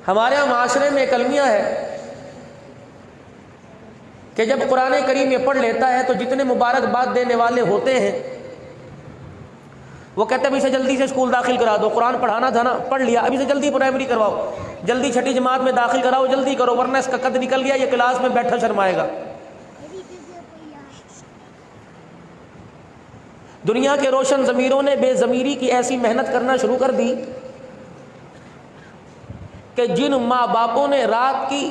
हमारे यहाँ माशरे में एक अलमिया है कि जब कुरान करीम ये पढ़ लेता है तो जितने मुबारकबाद देने वाले होते हैं वो कहते हैं अभी से जल्दी से स्कूल दाखिल करा दो, कुरान पढ़ाना था ना, पढ़ लिया, अभी से जल्दी प्राइमरी करवाओ, जल्दी छठी जमात में दाखिल कराओ, जल्दी करो वरना इसका कद निकल गया, ये क्लास में बैठा शर्माएगा। दुनिया के रोशन ज़मीरों ने बेज़मीरी की ऐसी मेहनत करना शुरू कर दी कि जिन माँ बापों ने रात की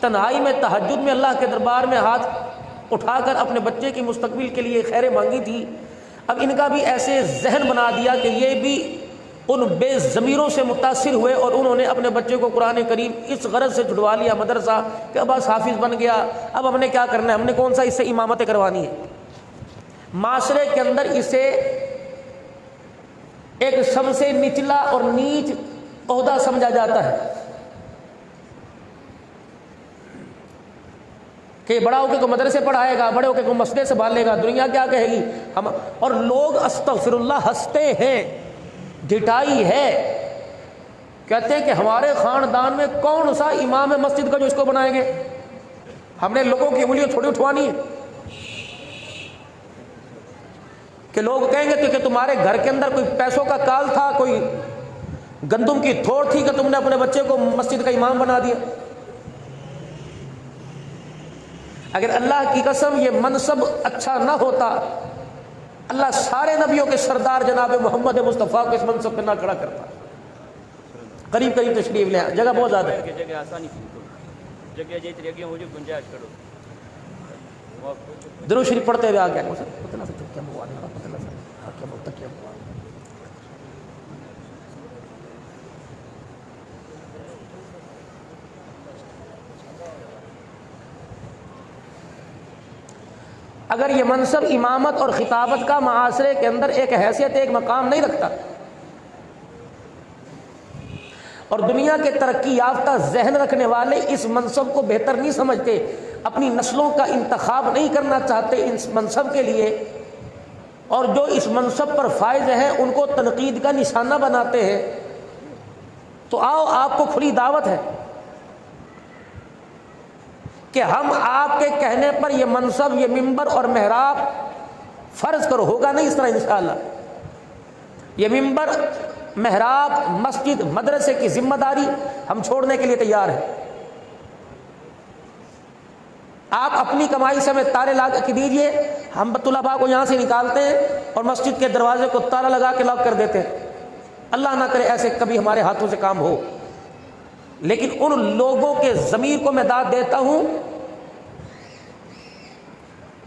तन्हाई में तहज्जुद में अल्लाह के दरबार में हाथ उठाकर अपने बच्चे की मुस्तकबिल के लिए खैरें मांगी थी, अब इनका भी ऐसे जहन बना दिया कि ये भी उन बेज़मीरों से मुतासिर हुए और उन्होंने अपने बच्चे को कुरान करीम इस गरज से छुड़वा लिया मदरसा कि अब बस हाफिज़ बन गया, अब हमने क्या करना है, हमने कौन सा इससे इमामतें करवानी है। माशरे के अंदर इसे एक सबसे निचला और नीच ओहदा समझा जाता है कि बड़ा होकर को मदरसे पढ़ाएगा, बड़े होकर को मस्जिद संभालेगा, दुनिया क्या कहेगी हम। और लोग अस्तगफिरुल्लाह हंसते हैं, ढिठाई है, कहते हैं कि हमारे खानदान में कौन सा इमाम है मस्जिद का जो इसको बनाएंगे, हमने लोगों की उंगलियां थोड़ी उठवानी है कि लोग कहेंगे कि तुम्हारे घर के अंदर कोई पैसों का काल था, कोई गंदुम की थोड़ थी कि तुमने अपने बच्चे को मस्जिद का इमाम बना दिया। अगर अल्लाह की कसम ये मनसब अच्छा ना होता, अल्लाह सारे नबियों के सरदार जनाब मोहम्मद मुस्तफ़ा को इस मनसब पे ना खड़ा करता। करीब करीब तशरीफ ले, जगह बहुत ज़्यादा है, दुरूद शरीफ पढ़ते हुए आ गया। अगर ये मनसब इमामत और खिताबत का माशरे के अंदर एक हैसियत एक मकाम नहीं रखता और दुनिया के तरक्की याफ्ता जहन रखने वाले इस मनसब को बेहतर नहीं समझते, अपनी नस्लों का इंतखाब नहीं करना चाहते इस मनसब के लिए, और जो इस मनसब पर फायज हैं उनको तनकीद का निशाना बनाते हैं, तो आओ आपको खुली दावत है कि हम आपके कहने पर यह मनसब, ये मिंबर और मेहराब फर्ज करो, होगा नहीं इस तरह इंशाअल्लाह। ये मिंबर, मेहराब, मस्जिद, मदरसे की जिम्मेदारी हम छोड़ने के लिए तैयार हैं। आप अपनी कमाई से हमें ताले लगा के दीजिए, हम तुलबा को यहाँ से निकालते हैं और मस्जिद के दरवाजे को ताला लगा के लॉक कर देते हैं। अल्लाह ना करे ऐसे कभी हमारे हाथों से काम हो, लेकिन उन लोगों के ज़मीर को मैं दाद देता हूं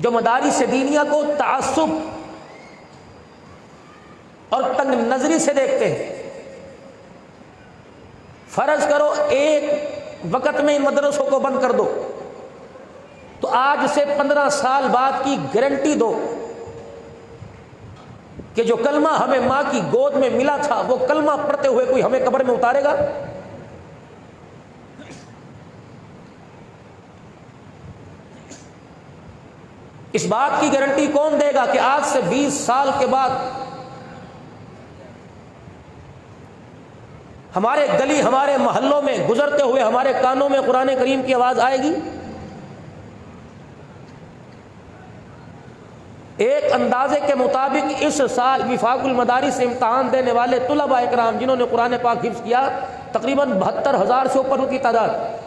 जो मदारिस से दीनिया को तासुब और तंग नजरी से देखते हैं। फर्ज करो एक वक्त में इन मदरसों को बंद कर दो, तो आज से 15 साल बाद की गारंटी दो कि जो कलमा हमें मां की गोद में मिला था वो कलमा पढ़ते हुए कोई हमें कब्र में उतारेगा? इस बात की गारंटी कौन देगा कि आज से 20 साल के बाद हमारे गली, हमारे मोहल्लों में गुजरते हुए हमारे कानों में कुरान करीम की आवाज आएगी? एक अंदाजे के मुताबिक इस साल विफाकुल मदारिस से इम्तहान देने वाले तुलबा इकराम जिन्होंने कुरान पाक हिफ्ज़ किया, तकरीबन 72,000 से ऊपर उनकी तादाद।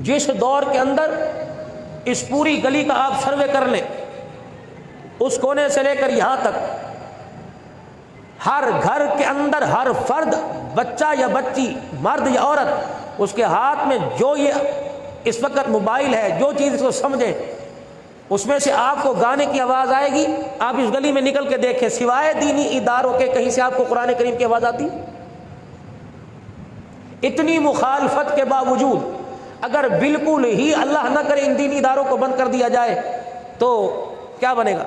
जिस दौर के अंदर इस पूरी गली का आप सर्वे कर लें, उस कोने से लेकर यहां तक हर घर के अंदर हर फर्द, बच्चा या बच्ची, मर्द या औरत, उसके हाथ में जो ये इस वक्त मोबाइल है, जो चीज़ इसको समझे, उसमें से आपको गाने की आवाज़ आएगी। आप इस गली में निकल के देखें, सिवाय दीनी इदारों के कहीं से आपको कुरान करीम की आवाज़ आती? इतनी मुखालफत के बावजूद अगर बिल्कुल ही अल्लाह न करे इन दीनी इदारों को बंद कर दिया जाए तो क्या बनेगा?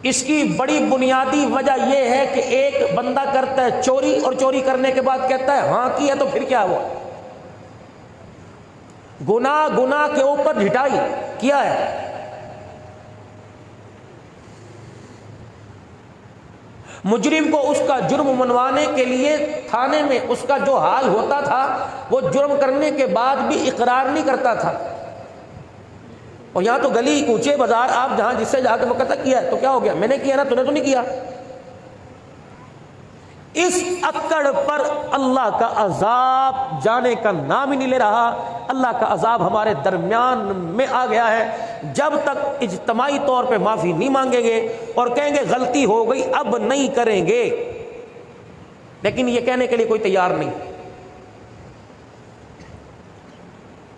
इसकी बड़ी बुनियादी वजह यह है कि एक बंदा करता है चोरी और चोरी करने के बाद कहता है हाँ की है तो फिर क्या हुआ? गुनाह गुनाह के ऊपर ढिठाई किया है। मुजरिम को उसका जुर्म मनवाने के लिए थाने में उसका जो हाल होता था, वो जुर्म करने के बाद भी इकरार नहीं करता था। और यहाँ तो गली कूचे बाजार आप जहाँ जिससे जाकर मुकद्दर किया है तो क्या हो गया, मैंने किया ना, तूने तो नहीं किया। इस अक्कड़ पर अल्लाह का अजाब जाने का नाम ही नहीं ले रहा। अल्लाह का अजाब हमारे दरमियान में आ गया है। जब तक इज्तमाई तौर पे माफ़ी नहीं मांगेंगे और कहेंगे गलती हो गई अब नहीं करेंगे, लेकिन ये कहने के लिए कोई तैयार नहीं।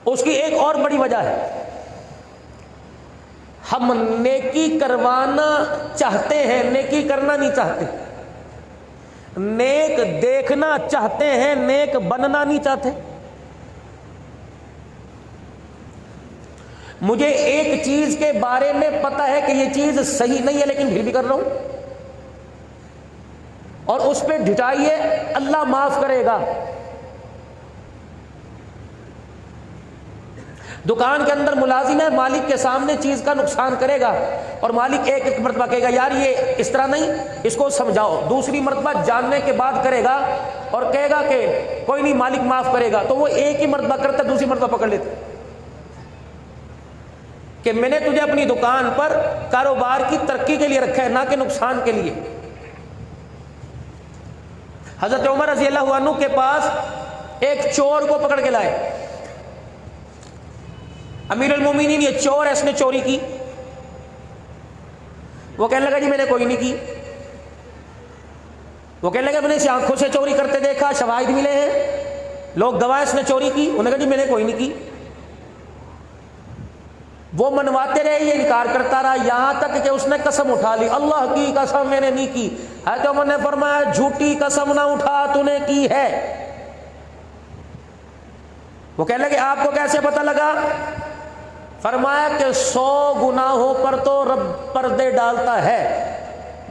उसकी एक और बड़ी वजह है, हम नेकी करवाना चाहते हैं, नेकी करना नहीं चाहते। नेक देखना चाहते हैं, नेक बनना नहीं चाहते। मुझे एक चीज के बारे में पता है कि ये चीज सही नहीं है, लेकिन फिर भी कर रहा हूं, और उस पर ढिठाइए, अल्लाह माफ करेगा। दुकान के अंदर मुलाजिम है, मालिक के सामने चीज का नुकसान करेगा और मालिक एक एक मरतबा कहेगा यार ये इस तरह नहीं, इसको समझाओ। दूसरी मरतबा जानने के बाद करेगा और कहेगा कि कोई नहीं मालिक माफ करेगा, तो वो एक ही मरतबा करता, दूसरी मरतबा पकड़ लेता कि मैंने तुझे अपनी दुकान पर कारोबार की तरक्की के लिए रखा है, ना कि नुकसान के लिए। हजरत उमर रज़ी अल्लाहु अन्हु के पास एक चोर को पकड़ के लाए। अमीरुल मोमिनीन ये चोर है, इसने चोरी की। वो कहने लगा जी मैंने कोई नहीं की। वो कहने लगा मैंने इसे आंखों से चोरी करते देखा, शवाहिद मिले हैं, लोग गवाह इसने चोरी की। उन्होंने कहा जी मैंने कोई नहीं की। वो मनवाते रहे, ये इनकार करता रहा, यहां तक कि उसने कसम उठा ली, अल्लाह की कसम मैंने नहीं की। हज़रत उमर ने फरमाया झूठी कसम ना उठा, तूने की है। वो कहने लगे आपको कैसे पता लगा? फरमाया कि 100 गुनाहों पर तो रब पर्दे डालता है,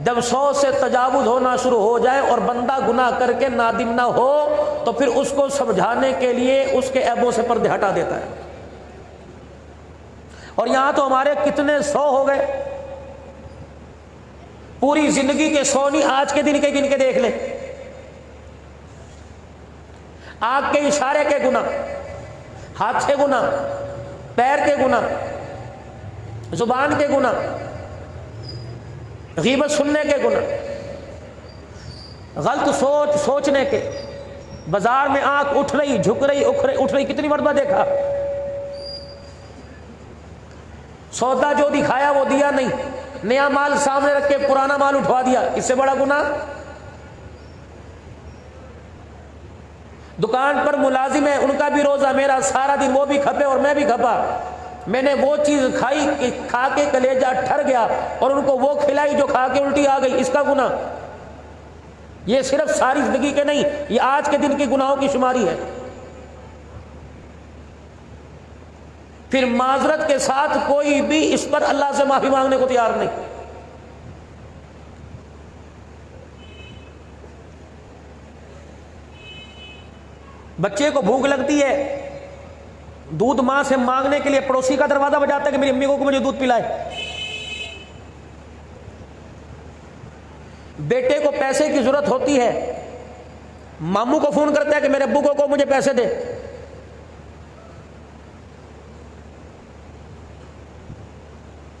जब 100 से तजावुज होना शुरू हो जाए और बंदा गुनाह करके नादिम ना हो तो फिर उसको समझाने के लिए उसके ऐबों से पर्दे हटा देता है। और यहां तो हमारे कितने 100 हो गए, पूरी जिंदगी के 100 नहीं, आज के दिन के गिन के देख ले। आंख के इशारे के गुनाह, हाथ के गुनाह, पैर के गुनाह, जुबान के गुनाह, गीबत सुनने के गुनाह, गलत सोचने के, बाजार में आंख उठ रही झुक रही उठ रही, कितनी मरतबा देखा। सौदा जो दिखाया वो दिया नहीं, नया माल सामने रख के पुराना माल उठवा दिया, इससे बड़ा गुनाह। दुकान पर मुलाजिम है, उनका भी रोजा, मेरा सारा दिन वो भी खपे और मैं भी खपा। मैंने वो चीज खाई कि खा के कलेजा ठर गया और उनको वो खिलाई जो खा के उल्टी आ गई, इसका गुनाह। ये सिर्फ सारी जिंदगी के नहीं, ये आज के दिन के गुनाहों की शुमारी है। फिर माजरत के साथ कोई भी इस पर अल्लाह से माफी मांगने को तैयार नहीं। बच्चे को भूख लगती है, दूध मां से मांगने के लिए पड़ोसी का दरवाजा बजाता है कि मेरी अम्मी को मुझे दूध पिलाए। बेटे को पैसे की जरूरत होती है, मामू को फोन करता है कि मेरे अब्बू को मुझे पैसे दे।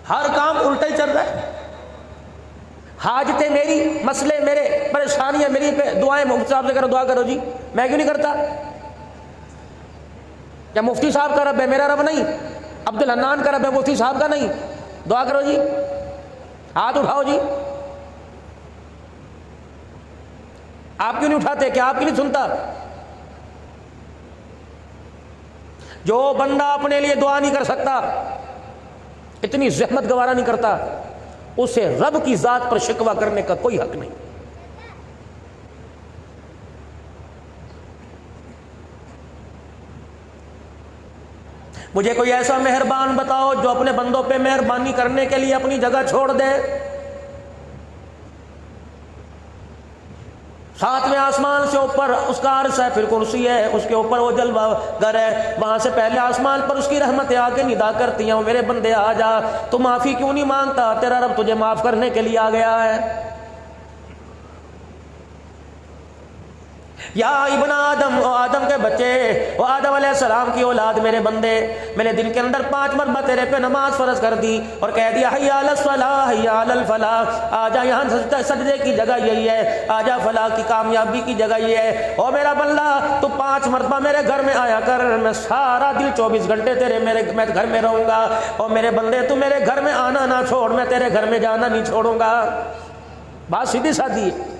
हर काम उल्टा ही चल रहा है। हाजतें मेरी, मसले मेरे, परेशानियां मेरी पे, दुआएं मुफ्ती साहब से करो, दुआ करो जी। मैं क्यों नहीं करता? क्या मुफ्ती साहब का रब है, मेरा रब नहीं? अब्दुल हन्नान का रब है, मुफ्ती साहब का नहीं? दुआ करो जी, हाथ उठाओ जी। आप क्यों नहीं उठाते? क्या आप क्यों नहीं सुनता? जो बंदा अपने लिए दुआ नहीं कर सकता, इतनी जहमत गवारा नहीं करता, उसे रब की जात पर शिकवा करने का कोई हक नहीं। मुझे कोई ऐसा मेहरबान बताओ जो अपने बंदों पे मेहरबानी करने के लिए अपनी जगह छोड़ दे। सातवें आसमान से ऊपर उसका अर्श है, फिर कुर्सी है, उसके ऊपर वो जलवा घर है, वहां से पहले आसमान पर उसकी रहमतें आके निदा करती हैं, मेरे बंदे आ जा, तू माफी क्यों नहीं मांगता? तेरा रब तुझे माफ करने के लिए आ गया है। या इब्न आदम, ओ आदम के बच्चे, ओ आदम अलैहिस्सलाम की औलाद, मेरे बंदे, मैंने दिन के अंदर 5 मरतबा तेरे पे नमाज फर्ज कर दी और कह दिया हय्या अलस फलाह, हय्या अलल फलाह, आजा यहाँ सजदे की जगह यही है, आजा फलाह की कामयाबी की जगह ये है। ओ मेरा बंदा, तू 5 मरतबा मेरे घर में आया कर, मैं सारा दिन 24 घंटे मैं घर में रहूंगा। और मेरे बंदे, तू मेरे घर में आना ना छोड़, मैं तेरे घर में जाना नहीं छोड़ूंगा। बात सीधी सादी है।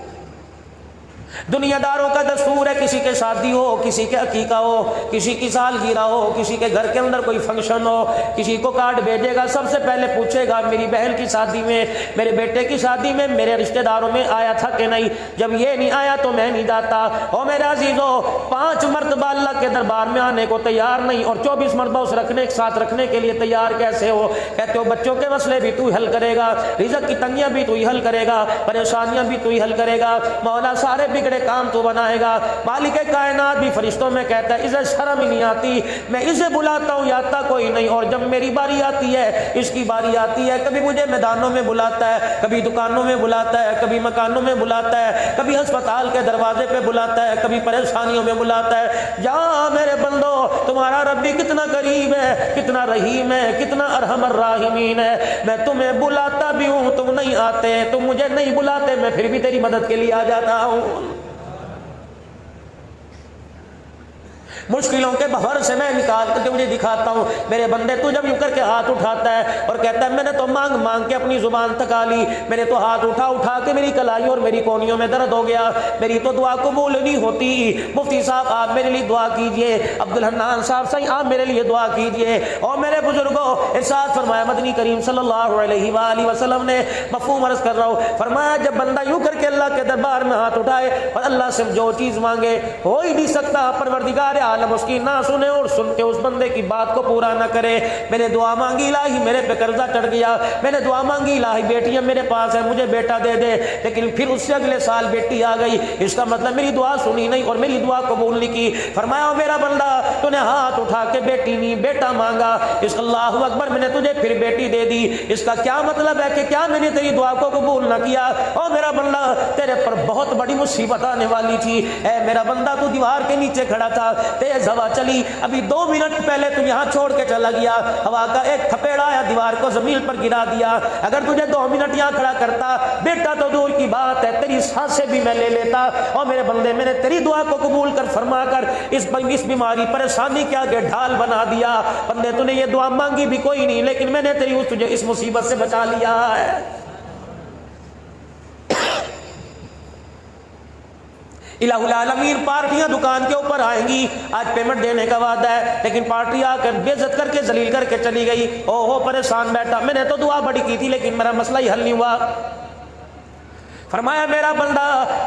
दुनियादारों का दस्तूर है, किसी के शादी हो, किसी के अकीका हो, किसी की सालगिरह हो, किसी के घर के अंदर कोई फंक्शन हो, किसी को कार्ड भेजेगा, सबसे पहले पूछेगा मेरी बहन की शादी में, मेरे बेटे की शादी में, मेरे रिश्तेदारों में आया था कि नहीं। जब ये नहीं आया तो मैं नहीं जाता। और मेरे अजीजों, 5 मरतबा अल्लाह के दरबार में आने को तैयार नहीं और 24 मरतबा उस साथ रखने के लिए तैयार कैसे हो? कहते हो बच्चों के मसले भी तू हल करेगा, रिज़्क़ की तंगियां भी तू ही हल करेगा, परेशानियां भी तू ही हल करेगा, मौला सारे बिगड़े काम तो बनाएगा। मालिक कायनात भी फरिश्तों में कहता है इसे शर्म ही नहीं आती, मैं इसे बुलाता हूँ, आता कोई नहीं, और जब मेरी बारी आती है, इसकी बारी आती है, कभी मुझे मैदानों में बुलाता है, कभी दुकानों में बुलाता है, कभी मकानों में बुलाता है, कभी अस्पताल के दरवाजे पे बुलाता है, कभी परेशानियों में बुलाता है। जा मेरे बंदो, तुम्हारा रब्बी कितना करीब है, कितना रहीम है, कितना अरहमर राहिमीन है। मैं तुम्हें बुलाता भी हूँ, तुम नहीं आते, तुम मुझे नहीं बुलाते, मैं फिर भी तेरी मदद के लिए आ जाता हूँ। मुश्किलों के बहर से मैं निकाल करके मुझे दिखाता हूँ। मेरे बंदे, तू जब यूं करके हाथ उठाता है और कहता है मैंने तो मांग मांग के अपनी जुबान थका ली, मैंने तो हाथ उठा उठा के मेरी कलाई और मेरी कोहनियों में दर्द हो गया, मेरी तो दुआ कबूल नहीं होती। मुफ्ती साहब आप मेरे लिए दुआ कीजिए, अब्दुल हन्नान साहब सही आप मेरे लिए दुआ कीजिए। और मेरे बुजुर्गों, इरशाद फरमाया मदनी करीम सल्लल्लाहु अलैहि वसल्लम ने, मफहूम अर्ज कर रहा हूँ, फरमाया जब बंदा यूं करके अल्लाह के दरबार में हाथ उठाए और अल्लाह से जो चीज़ मांगे, हो ही नहीं सकता परवरदिगार आलम उसकी ना सुने और सुन के उस बंदे की बात को पूरा ना करे। मैंने दुआ मांगी इलाही मेरे पे कर्जा चढ़ गया, मैंने दुआ मांगी इलाही बेटियां मेरे पास है, मुझे बेटा दे दे, लेकिन फिर उससे अगले साल बेटी आ गई, इसका मतलब मेरी दुआ सुनी नहीं और मेरी दुआ कबूल नहीं की। फरमाया मेरा बंदा, तूने हाथ उठा के बेटी नहीं बेटा मांगा, इसका अल्लाहु अकबर, मैंने तुझे फिर बेटी दे दी, इसका क्या मतलब है कि क्या मैंने तेरी दुआ को कबूल ना किया? और मेरा बंदा, तेरे पर बहुत बड़ी मुसीबत आने वाली थी। ऐ मेरा बंदा, तू दीवार के नीचे खड़ा था, तेज हवा चली, अभी 2 मिनट पहले तू यहाँ छोड़ के चला गया, हवा का एक थपेड़ा आया, दीवार को जमीन पर गिरा दिया। अगर तुझे 2 मिनट यहाँ खड़ा करता, बेटा तो दूर की बात है, तेरी सांसें भी मैं ले लेता। और मेरे बंदे, मैंने तेरी दुआ को कबूल कर फरमा कर इस बीमारी परेशानी के आगे ढाल बना दिया। बंदे, तूने ये दुआ मांगी भी कोई नहीं, लेकिन मैंने तुझे इस मुसीबत से बचा लिया है। इलाहुल आलमीन, पार्टियां दुकान के ऊपर आएंगी, आज पेमेंट देने का वादा है, लेकिन पार्टी आकर बेइज्जत करके जलील करके चली गई। ओहो परेशान बैठा, मैंने तो दुआ बड़ी की थी लेकिन मेरा मसला ही हल नहीं हुआ। फरमाया मेरा बंदा,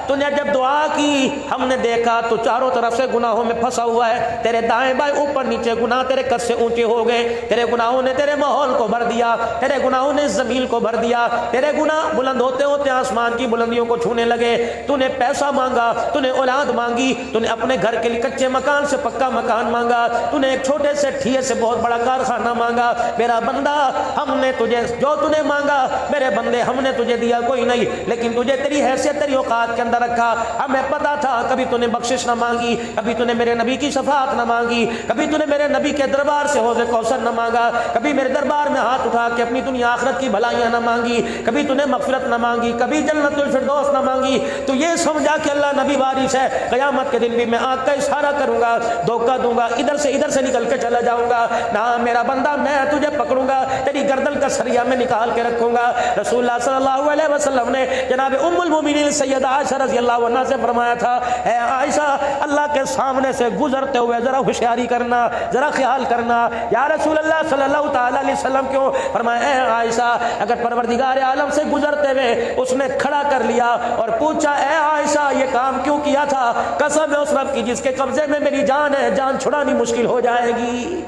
तूने जब दुआ की, हमने देखा तो चारों तरफ से गुनाहों में फंसा हुआ है, तेरे दाएं बाएं ऊपर नीचे गुनाह तेरे कद से ऊंचे हो गए, तेरे गुनाहों ने तेरे माहौल को भर दिया, तेरे गुनाहों ने जमीन को भर दिया, तेरे गुनाह बुलंद होते होते आसमान की बुलंदियों को छूने लगे। तूने पैसा मांगा, तूने औलाद मांगी, तूने अपने घर के लिए कच्चे मकान से पक्का मकान मांगा, तूने एक छोटे से ठिये से बहुत बड़ा कारखाना मांगा। मेरा बंदा, हमने तुझे जो तूने मांगा, मेरे बंदे हमने तुझे दिया कोई नहीं, लेकिन तुझे तेरी हैसियत तेरी औकात के अंदर रखा। हमें पता था कभी तूने बख्शिश ना मांगी, कभी तूने मेरे नबी की शफाअत ना मांगी, कभी तूने मेरे नबी के दरबार से हौज़े कौसर ना मांगा, कभी मेरे दरबार में हाथ उठा के अपनी दुनिया आखिरत की भलाइयां ना मांगी, कभी तूने मगफिरत ना मांगी, कभी जन्नतुल फिरदौस ना मांगी। तो ये समझा कि अल्लाह नबी वारिस है, क़यामत के दिन भी मैं आँख का इशारा करूंगा, धोखा दूंगा, इधर से निकल के चला जाऊंगा ना। मेरा बंदा, मैं तुझे पकड़ूंगा, तेरी गर्दन का सरिया में निकाल के रखूंगा। रसूलुल्लाह सल्लल्लाहु अलैहि वसल्लम ने जनाब उम्मुल मोमिनीन सैयदा आयशा रज़ियल्लाहु अन्हा से फरमाया था, ऐ आयशा, अल्लाह के सामने से गुजरते हुए जरा होशियारी करना, जरा ख्याल करना। या रसूल अल्लाह सल्लल्लाहु ताला अलैहि वसल्लम, क्यों? फरमाया, ऐ आयशा, अगर परवरदिगार आलम से गुजरते हुए उसने खड़ा कर लिया और पूछा, ऐ आयशा, ये काम क्यों किया था? कसम है उस रब की जिसके कब्जे में मेरी जान है, जान छुड़ानी मुश्किल हो जाएगी।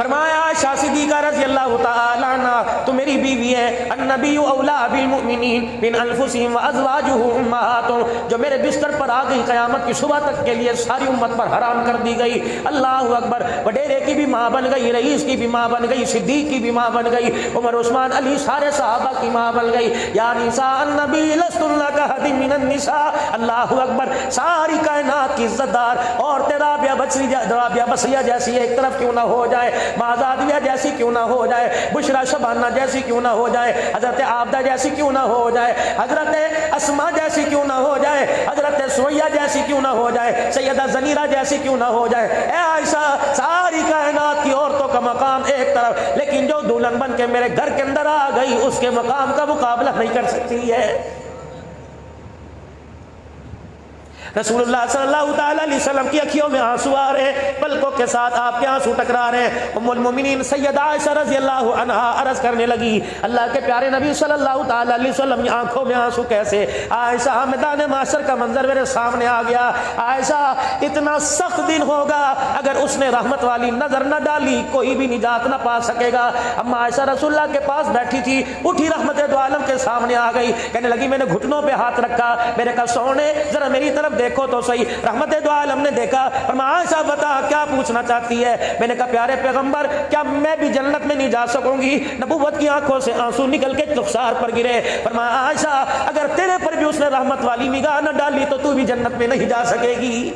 फरमाया आयशा सिद्दीक़ा रज़ी अल्लाह तआला अन्हा तो मेरी बीवी है, अन्नबिय्यु औला बिल मुमिनीन मिन अनफुसिहिम व अज़वाजुहु उम्महातुहुम, जो मेरे बिस्तर पर आ गई क़यामत की सुबह तक के लिए सारी उम्मत पर हराम कर दी गई। अल्लाहु अकबर। वडेरे की भी माँ बन गई, रईस की भी माँ बन गई, सिद्दीक की भी माँ बन गई, उमर उस्मान अली सारे सहाबा की माँ बन गई। या निसा अन्नबी लस्तुन्ना कहदिम मिनन निसा। अल्लाहु अकबर। सारी कायनात की इज्जतदार औरतें राबिया बसरिया जैसी एक तरफ क्यों ना हो जाए, माज़ादिया जैसी क्यों ना हो जाए, बुशरा शबाना जैसी क्यों ना हो जाए, हजरत आबदा जैसी क्यों ना हो जाए, हजरत अस्मा जैसी क्यों ना हो जाए, हजरत सुमैया जैसी क्यों ना हो जाए, सैयदा ज़नीरा जैसी क्यों ना हो जाए। ए आयशा, सारी कायनात की औरतों का मकाम एक तरफ, लेकिन जो दुल्हन बन के मेरे घर के अंदर आ गई उसके मकाम का मुकाबला नहीं कर सकती है। रसूलुल्लाह सल्लल्लाहु अलैहि वसल्लम की अखियों में आंसू आ रहे हैं, पलकों के साथ आपके आंसू टकरा रहे हैं। उम्मुल मोमिनीन सैयदा आयशा रज़ी अल्लाहु अन्हा अर्ज करने लगी, अल्लाह के प्यारे नबी सल्लल्लाहु अलैहि वसल्लम की आंखों में आंसू कैसे? आयशा, मैदान माशर का मंजर मेरे सामने आ गया। आयशा, इतना सख्त दिन होगा, अगर उसने रहमत वाली नजर न डाली कोई भी निजात न पा सकेगा। अम्मा आयशा रसूलुल्लाह के पास बैठी थी, उठी रहमत दो आलम के सामने आ गई, कहने लगी मैंने घुटनों पे हाथ रखा, मेरे कहा सोने जरा मेरी तरफ देखो तो सही। रहमत दो आलम ने देखा, फरमाया आयशा बता क्या पूछना चाहती है? मैंने कहा प्यारे पैगंबर, क्या मैं भी जन्नत में नहीं जा सकूंगी? नबूवत की आंखों से आंसू निकल के रुखसार पर गिरे। फरमाया आयशा, अगर तेरे पर भी उसने रहमत वाली निगाह न डाली तो तू भी जन्नत में नहीं जा सकेगी।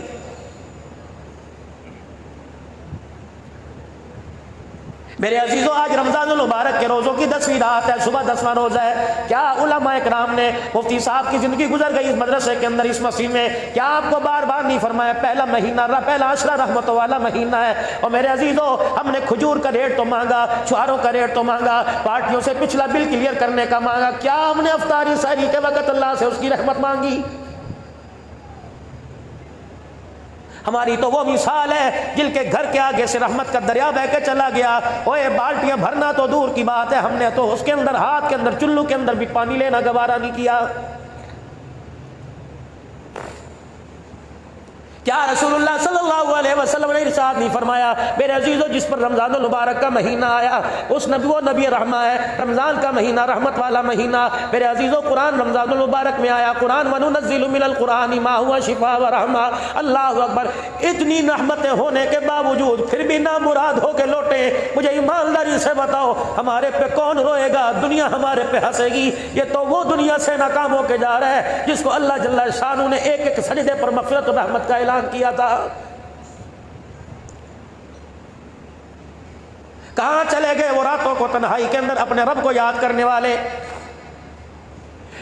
मेरे अजीजों, आज रमजानुल मुबारक के रोज़ों की 10वीं रात है, सुबह 10वां रोज़ा है। क्या उलमा इकराम ने, मुफ्ती साहब की ज़िंदगी गुजर गई इस मदरसे के अंदर, इस मस्जिद में, क्या आपको बार बार नहीं फरमाया पहला महीना, पहला अशरा रहमत वाला महीना है? और मेरे अजीजों, हमने खजूर का रेट तो मांगा, छुआरों का रेट तो मांगा, पार्टियों से पिछला बिल क्लियर करने का मांगा, क्या हमने अफ्तारी सहरी के वक़्त अल्लाह से उसकी रहमत मांगी? हमारी तो वो मिसाल है जिनके घर के आगे से रहमत का दरिया बह के चला गया। ओए बाल्टियां भरना तो दूर की बात है, हमने तो उसके अंदर हाथ के अंदर चुल्लू के अंदर भी पानी लेना गवारा नहीं किया। क्या रसूलुल्लाह सल्लल्लाहु अलैहि वसल्लम ने इरशाद नहीं फरमाया? मेरे अजीजों, जिस पर रमजानुल मुबारक का महीना आया उस नबी, वो नबी रहमा है। रमजान का महीना रहमत वाला महीना। मेरे अजीजों, कुरान रमजानुल मुबारक में आया, कुरान वनुनज़्ज़िलु मिनल कुरानि मा हुवा शिफा व रहमा। अल्लाहु अकबर। इतनी रहमतें होने के बावजूद फिर भी ना मुराद होके लौटे। मुझे ईमानदारी से बताओ, हमारे पे कौन रोएगा? दुनिया हमारे पे हंसेगी। ये तो वो दुनिया से नाकाम होके जा रहा है जिसको अल्लाह जल्ल शानु ने एक एक सजदे पर मग़फ़िरत और रहमत का किया था। कहां चले गए वो रातों को तन्हाई के अंदर अपने रब को याद करने वाले?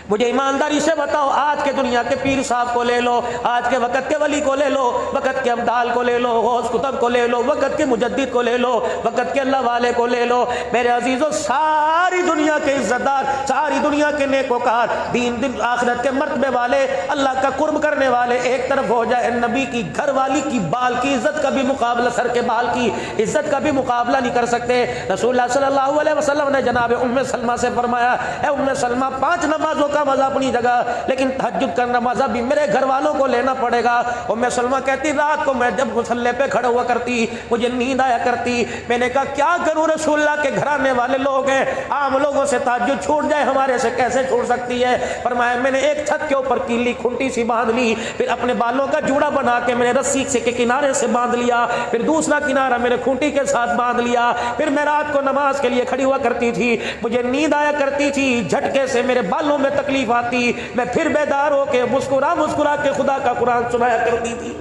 मुझे ईमानदारी से बताओ, आज के दुनिया के पीर साहब को ले लो, आज के वक़्त के वली को ले लो, वक़्त के अब्दाल को ले लो, गौस कुतुब को ले लो, वक़्त के मुजद्दिद को ले लो, वक़्त के अल्लाह वाले को ले लो। मेरे अजीजों, सारी दुनिया के इज्जतदार, सारी दुनिया के नेकोकार, दीन आखिरत के मर्तबे वाले, अल्लाह का कुर्ब करने वाले एक तरफ हो जाए, नबी की घर वाली की बाल की इज्जत का भी मुकाबला, सर के बाल की इज्जत का भी मुकाबला नहीं कर सकते। रसूलुल्लाह सल्लल्लाहु अलैहि वसल्लम ने जनाब उम्मे सलमा से फरमाया, ए उम्मे सलमा, 5 नमाजों का मजा अपनी जगह, लेकिन तहज्जुद करना मजा भी मेरे घर वालों को लेना पड़ेगा। और मैं सलमा कहती, रात को मैं जब मुसल्ले पे खड़ा हुआ करती मुझे नींद आया करती। मैंने कहा क्या करूं, रसूलुल्लाह के घराने वाले लोग हैं, आम लोगों से तहज्जुद छूट जाए, हमारे से कैसे छूट सकती है? फरमाया मैंने एक छत के ऊपर कीली खुंटी सी बांध ली, फिर अपने बालों का जूड़ा बना के मैंने रस्सी से के किनारे से बांध लिया, फिर दूसरा किनारा मेरे खूंटी के साथ बांध लिया, फिर मैं रात को नमाज के लिए खड़ी हुआ करती थी। मुझे नींद आया करती थी, झटके से मेरे बालों में तकलीफ आती, मैं फिर बेदार होके मुस्कुरा मुस्कुरा के खुदा का कुरान सुनाया करती थी।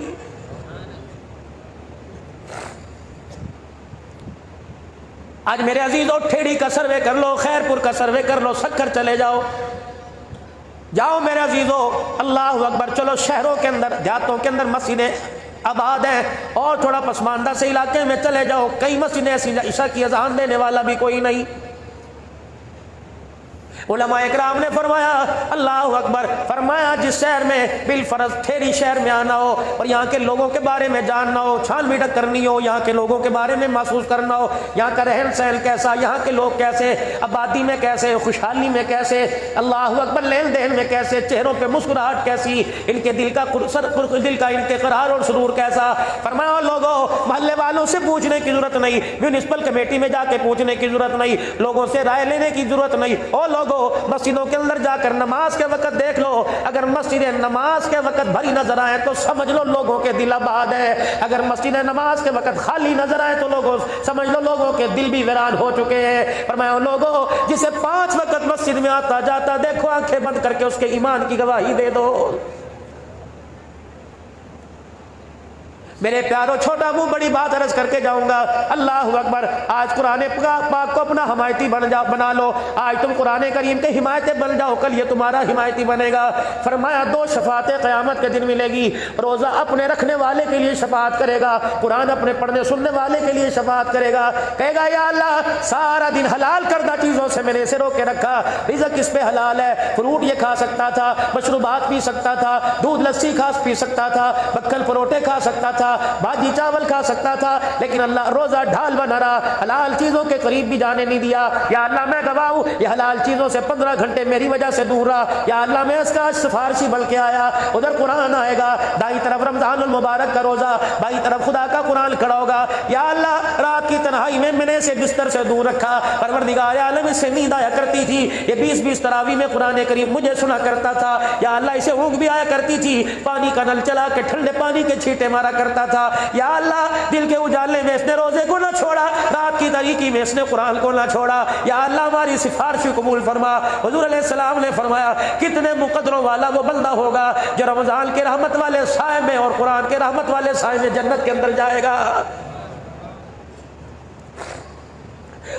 आज मेरे अजीजों, ठेड़ी का सर्वे कर लो, खैरपुर का सर्वे कर लो, सक्कर चले जाओ, जाओ मेरे अजीजों, अल्लाह अकबर। चलो शहरों के अंदर, देहातों के अंदर मस्जिदें आबाद हैं, और थोड़ा पसमानदा से इलाके में चले जाओ, कई मस्जिदें ऐसी इशा की अजान देने वाला भी कोई नहीं। उलमाए इकराम ने फरमाया अल्लाह अकबर, फरमाया जिस शहर में बिल फर्ज ठेरी शहर में आना हो और यहाँ के लोगों के बारे में जानना हो, छान बीटक करनी हो, यहाँ के लोगों के बारे में महसूस करना हो, यहाँ का रहन सहन कैसा, यहाँ के लोग कैसे, आबादी में कैसे, खुशहाली में कैसे, अल्लाह अकबर लेन देन में कैसे, चेहरों पर मुस्कुराहट कैसी, इनके दिल का इनके करार और सुरूर कैसा। फरमाया लोगों मोहल्ले वालों से पूछने की जरूरत नहीं, म्यूनिसिपल कमेटी में जाके पूछने की जरूरत नहीं, लोगों से राय लेने की जरूरत नहीं। ओ लोगों मस्जिदों के अंदर जाकर नमाज के वक्त देख लो, अगर मस्जिद नमाज के वक्त भरी नजर आए तो समझ लो लोगों के दिल आबाद है, अगर मस्जिद नमाज के वक्त खाली नजर आए तो लोगों समझ लो लोगों के दिल भी वीरान हो चुके हैं। फरमाया लोगों जिसे 5 वक्त मस्जिद में आता जाता देखो, आंखें बंद करके उसके ईमान की गवाही दे दो। मेरे प्यारो छोटा मुंह बड़ी बात अर्ज करके जाऊंगा, अल्लाह अकबर। आज कुरान पाक को अपना हिमायती बना लो, आज तुम कुरान करीम के हिमायती बन जाओ, कल ये तुम्हारा हिमायती बनेगा। फरमाया 2 शफातें क़यामत के दिन मिलेगी, रोज़ा अपने रखने वाले के लिए शफात करेगा, कुरान अपने पढ़ने सुनने वाले के लिए शफात करेगा, कहेगा या अल्लाह सारा दिन हलाल करदा चीज़ों से मैंने इसे रोके रखा, रिज़्क़ किस पे हलाल है, फ्रूट ये खा सकता था, मशरूबात पी सकता था, दूध लस्सी पी सकता था, बक्कल परोठे खा सकता था, भाजी चावल खा सकता था, लेकिन अल्लाह रोजा ढाल बना रहा, हलाल चीजों के करीब भी जाने नहीं दिया। या अल्लाह मैं गवाह हूं, ये हलाल चीजों से 15 घंटे मेरी वजह से दूर रहा। या अल्लाह मैं इसका सिफारिशी बन के आया, उधर कुरान आएगा, दाई तरफ रमजानुल मुबारक का रोजा, बाई तरफ खुदा का कुरान खड़ा होगा। या अल्लाह रात की तन्हाई में मैंने इसे बिस्तर से दूर रखा, परवरदिगार आलम इससे नींद आया करती थी, ये 20-20 तरावी में कुरान करीम मुझे सुना करता था। या अल्लाह इसे ऊँग भी आया करती थी, पानी का नल चला के ठंडे पानी के छींटे मारा करता था। या अल्लाह दिल के उजाले में इसने रोजे को ना छोड़ा, रात की तारीकी में इसने कुरान को ना छोड़ा। या अल्लाह हमारी सिफारिश कबूल फरमा। हुजूर अलैहिस्सलाम ने फरमाया कितने मुकद्दरों वाला वो बंदा होगा जो रमजान के रहमत वाले साए में और कुरान के रहमत वाले साए में जन्नत के अंदर जाएगा।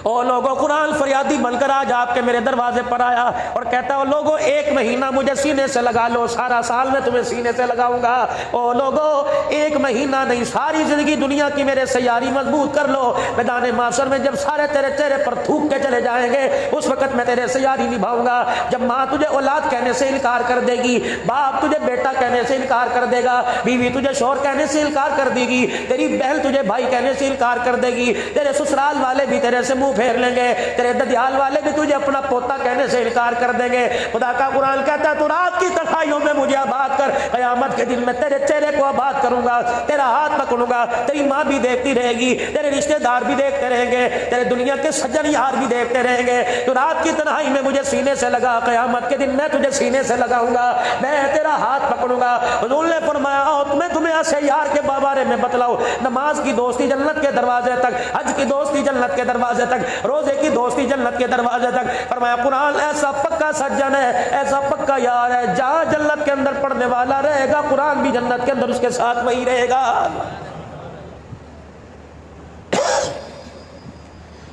और लोगों कुरान फरियादी बनकर आज आपके मेरे दरवाजे पर आया और कहता है लोगों 1 महीना मुझे सीने से लगा लो, सारा साल मैं तुम्हें सीने से लगाऊंगा। और लोगों 1 महीना नहीं, सारी जिंदगी दुनिया की मेरे सैयारी मजबूत कर लो, मैदान माशर में जब सारे तेरे चेहरे पर थूक के चले जाएंगे उस वक्त मैं तेरे सैयारी निभाऊंगा। जब माँ तुझे औलाद कहने से इनकार कर देगी, बाप तुझे बेटा कहने से इनकार कर देगा, बीवी तुझे शौहर कहने से इनकार कर देगी, तेरी बहन तुझे भाई कहने से इनकार कर देगी, तेरे ससुराल वाले भी तेरे से मुंह फेर लेंगे, तेरे ददियाल वाले भी तुझे अपना पोता कहने से इनकार कर देंगे। खुदा का कुरान कहता है तू रात की तन्हाइयों में मुझे आबाद कर, कयामत के दिन मैं तेरे चेहरे को आबाद करूंगा, तेरा हाथ पकड़ूंगा, तेरी माँ भी देखती रहेगी, तेरे रिश्तेदार भी देखते रहेंगे, तेरे दुनिया के सज्जन यार भी देखते रहेंगे। तो रात की तन्हाई में मुझे सीने से लगा, कयामत के दिन मैं तुझे सीने से लगाऊंगा, मैं तेरा हाथ पकड़ूंगा। हुजूर ने फरमाया मैं तुम्हें ऐसे यार के बारे में बतलाऊं, नमाज की दोस्ती जन्नत के दरवाजे तक, हज की दोस्ती जन्नत के दरवाजे तक, रोजे की दोस्ती जन्नत के दरवाजे तक। फरमाया कुरान ऐसा पक्का सज्जन है, ऐसा पक्का यार है, जहां जन्नत के अंदर पढ़ने वाला रहेगा कुरान भी जन्नत के अंदर उसके साथ वही रहेगा।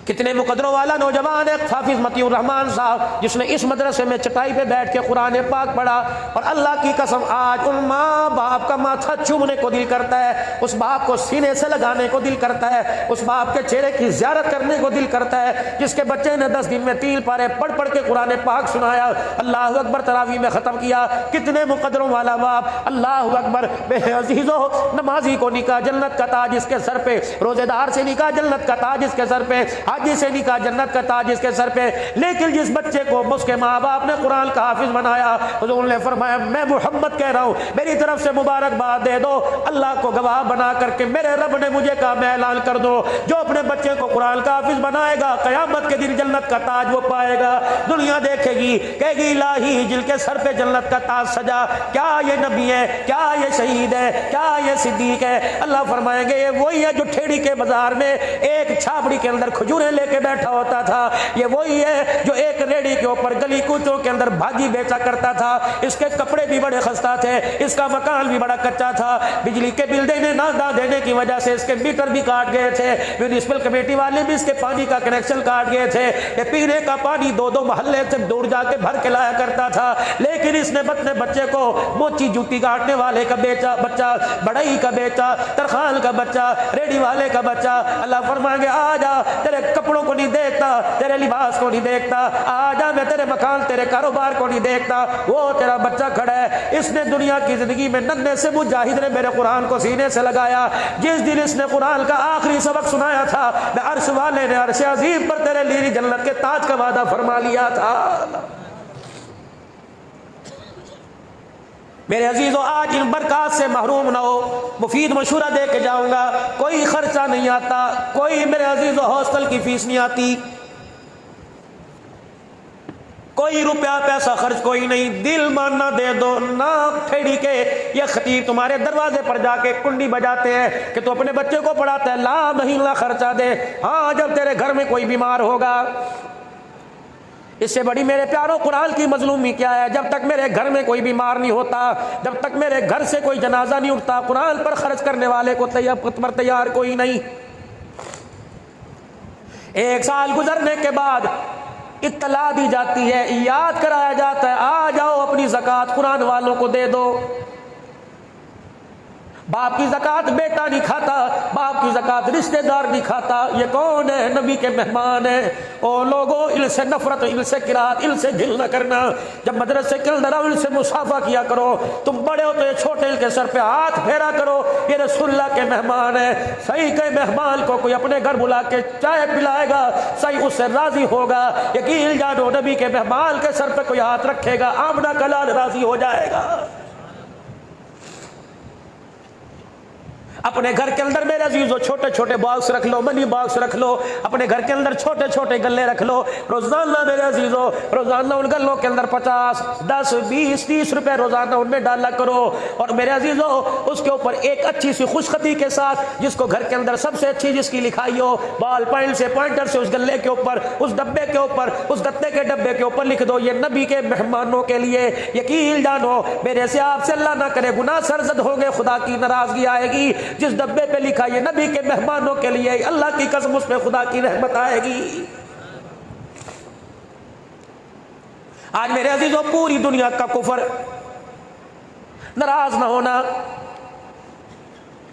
कितने मुकद्दरों वाला नौजवान है हाफिज मतीउर रहमान साहब, जिसने इस मदरसे में चटाई पे बैठ के कुरान पाक पढ़ा, और अल्लाह की कसम आज उन माँ बाप का माथा चूमने को दिल करता है, उस बाप को सीने से लगाने को दिल करता है, उस बाप के चेहरे की ज़ियारत करने को दिल करता है, जिसके बच्चे ने 10 दिन में 3 पारे पढ़ पढ़ के कुरान पाक सुनाया, अल्लाह अकबर तरावी में ख़त्म किया। कितने मुकद्दरों वाला बाप, अल्लाह अकबर। अज़ीज़ो नमाजी को निकाह जन्नत का ताज इसके सर पे, रोजेदार से निकाह जन्नत का ताज इसके सर पे, हाजी से निकाह जन्नत का ताज इसके सर पे। लेकिन जिस बच्चे को उसके माँ बाप ने कुरान का हाफिज बनाया, हुजूर ने फरमाया मैं मोहम्मद कह रहा हूँ मेरी तरफ से मुबारकबाद दे दो, अल्लाह को गवाह बना करके मेरे रब ने मुझे कहा मैं ऐलान कर दो, जो अपने बच्चे को कुरान का हाफिज बनाएगा कयामत के दिन जन्नत का ताज वो पाएगा। दुनिया देखेगी कहेगी इलाही जिनके सर पे जन्नत का ताज सजा, क्या ये नबी है, क्या ये शहीद है, क्या ये सिद्दीक है? अल्लाह फरमाएंगे ये वही है जो ठेड़ी के बाजार में एक छाबड़ी के अंदर खजूरें लेके बैठा होता था, ये वही है जो एक रेडी के ऊपर गली कूचों के अंदर भाजी बेचा करता था, इसके कपड़े भी बड़े खस्ता थे, इसका मकान भी बड़ा कच्चा था, बिजली के बिल देने ना देने की वजह से इसके मीटर भी काट गए थे, म्यूनिसिपल कमेटी वाले भी इसके पानी का कनेक्शन काट गए थे, ये पीने का पानी 2-2 मोहल्ले से दूर जाके भर के लाया करता था। लेकिन दिन इसने अपने बच्चे को मोची जूती काटने वाले का बच्चा, बढ़ई का बेचा, तरखान का बच्चा, रेडी वाले का बच्चा, अल्लाह फरमाएंगे आ जा, तेरे कपड़ों को नहीं देखता, तेरे लिबास को नहीं देखता, आ जा मैं तेरे मकान तेरे कारोबार को नहीं देखता, वो तेरा बच्चा खड़ा है। इसने दुनिया की जिंदगी में नन्हे से मुजाहिद ने मेरे कुरान को सीने से लगाया। जिस दिन इसने कुरान का आखिरी सबक सुनाया था, मैं अर्श वाले ने अर्श अजीम पर तेरे लिए जन्नत के ताज का वादा फरमा लिया था। मेरे अजीजों, आज इन बरकत से महरूम ना हो। मुफीद मशूरा दे के जाऊंगा, कोई खर्चा नहीं आता, कोई मेरे अजीजों हॉस्टल की फीस नहीं आती, कोई रुपया पैसा खर्च कोई नहीं। दिल मानना दे दो ना ठेड़ी के ये खतीब तुम्हारे दरवाजे पर जाके कुंडी बजाते हैं कि तू अपने बच्चे को पढ़ाता है, ला महीना खर्चा दे। हाँ, जब तेरे घर में कोई बीमार होगा, इससे बड़ी मेरे प्यारों कुरान की मजलूमी क्या है? जब तक मेरे घर में कोई बीमार नहीं होता, जब तक मेरे घर से कोई जनाजा नहीं उठता, कुरान पर खर्च करने वाले को तैयार कोई नहीं। एक साल गुजरने के बाद इत्तला दी जाती है, याद कराया जाता है, आ जाओ अपनी ज़कात कुरान वालों को दे दो। बाप की ज़कात बेटा नहीं खाता, बाप की ज़कात रिश्तेदार नहीं खाता। ये कौन है? नबी के मेहमान है। ओ लोगो, इनसे नफरत, इनसे किरात, इनसे गिल न करना। जब मदरसे के अंदर आओ, इनसे मुसाफा किया करो। तुम बड़े हो तो ये छोटे के सर पे हाथ फेरा करो। ये रसूलुल्लाह के मेहमान है। सही के मेहमान को कोई अपने घर बुला के चाय पिलाएगा, सही उससे राजी होगा। यकीन जानो, नबी के मेहमान के सर पे कोई हाथ रखेगा, आमना कलाल राजी हो जाएगा। अपने घर के अंदर मेरे अजीजों छोटे छोटे बॉक्स रख लो, मनी बॉक्स रख लो, अपने घर के अंदर छोटे छोटे गल्ले रख लो। रोजाना मेरे अजीजों, रोजाना उन गल्लों के अंदर 50, 10, 20, 30 रुपए रोजाना उनमें डाला करो। और मेरे अजीजों, उसके ऊपर एक अच्छी सी खुशखती के साथ, जिसको घर के अंदर सबसे अच्छी जिसकी लिखाई हो, बॉल पॉइंट से, पॉइंटर से उस गल्ले के ऊपर, उस डब्बे के ऊपर, उस गत्ते के डब्बे के ऊपर लिख दो, ये नबी के मेहमानों के लिए। यकीन जानो, मेरे से आपसे अल्लाह ना करे गुनाह सरजद होंगे, खुदा की नाराजगी आएगी। जिस डब्बे पे लिखा ये नबी के मेहमानों के लिए, अल्लाह की कसम उस पे खुदा की रहमत आएगी। आज मेरे अजीजों, पूरी दुनिया का कुफर, नाराज ना होना,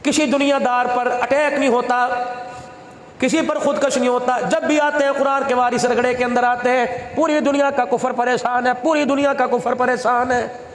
किसी दुनियादार पर अटैक नहीं होता, किसी पर खुदकश नहीं होता। जब भी आते हैं कुरान के वारिस रगड़े के अंदर आते हैं, पूरी दुनिया का कुफर परेशान है, पूरी दुनिया का कुफर परेशान है।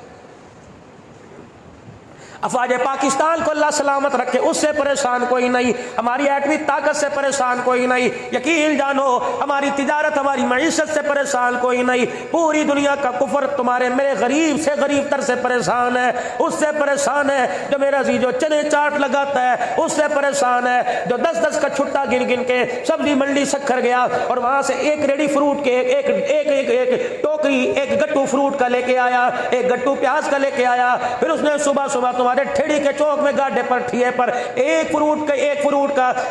अफवाज पाकिस्तान को अल्लाह सलामत रखे, उससे परेशान कोई नहीं, हमारी एटमी ताकत से परेशान कोई नहीं। यकीन जानो, हमारी तिजारत, हमारी मईशत से परेशान कोई नहीं। पूरी दुनिया का कुफर तुम्हारे मेरे गरीब से गरीब तर से परेशान है, उससे परेशान है। जो मेरा जी जो चने चाट लगाता है, उससे परेशान है। जो 10-10 का छुट्टा गिन गिन के सब्जी मंडी शक्कर गया और वहां से एक रेडी फ्रूट के एक एक एक एक, एक टोकरी, एक गट्टू फ्रूट का लेके आया, एक गट्टू प्याज का लेके आया। फिर उसने सुबह सुबह ठेड़ी के चौक में गाड्डे पर ठिए पर एक फ्रूट का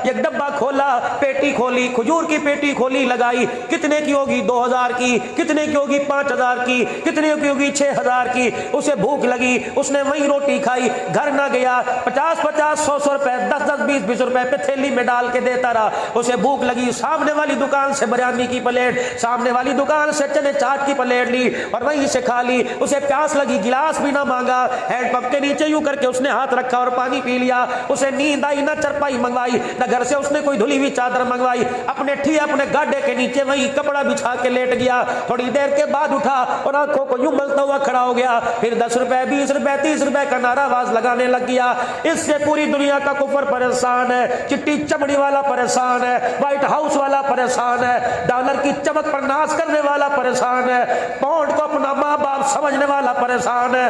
एक डब्बा खोला, पेटी खोली, खजूर की पेटी खोली, लगाई। कितने की होगी? 2000 की। कितने की होगी? 5000 की। कितने की होगी? 6000 की। उसे भूख लगी, उसने वही रोटी खाई, घर ना गया। 50-50, 100-100 रुपए, 10-10, 20-20 रुपए पे थैली में डाल के देता रहा। उसे भूख लगी, सामने वाली दुकान से बिरयानी की प्लेट, सामने वाली दुकान से चने चाट की प्लेट ली और वहीं से खा ली। उसे प्यास लगी, गिलास भी ना मांगा, हैंडपंप के नीचे यूं करके उसने हाथ रखा और पानी पी लिया। उसे नींद आई, ना चरपाई मंगवाई, ना घर से उसने कोई धुली हुई चादर मंगवाई। अपने ठिए, अपने गाड्डे के नीचे वही कपड़ा बिछा के लेट गया। थोड़ी देर के बाद उठा और आंखों को यूं मलता हुआ खड़ा हो गया। फिर 10 रुपए, 20 रुपए, 30 रुपए का नाराबाज लगाने लग गया। इससे पूरी दुनिया का कुफर परेशान है, चिट्टी चमड़ी वाला परेशान है, व्हाइट हाउस वाला परेशान है, डॉलर की चमक पर नाश करने वाला परेशान है, पाउंड को अपना माँ बाप समझने वाला परेशान है।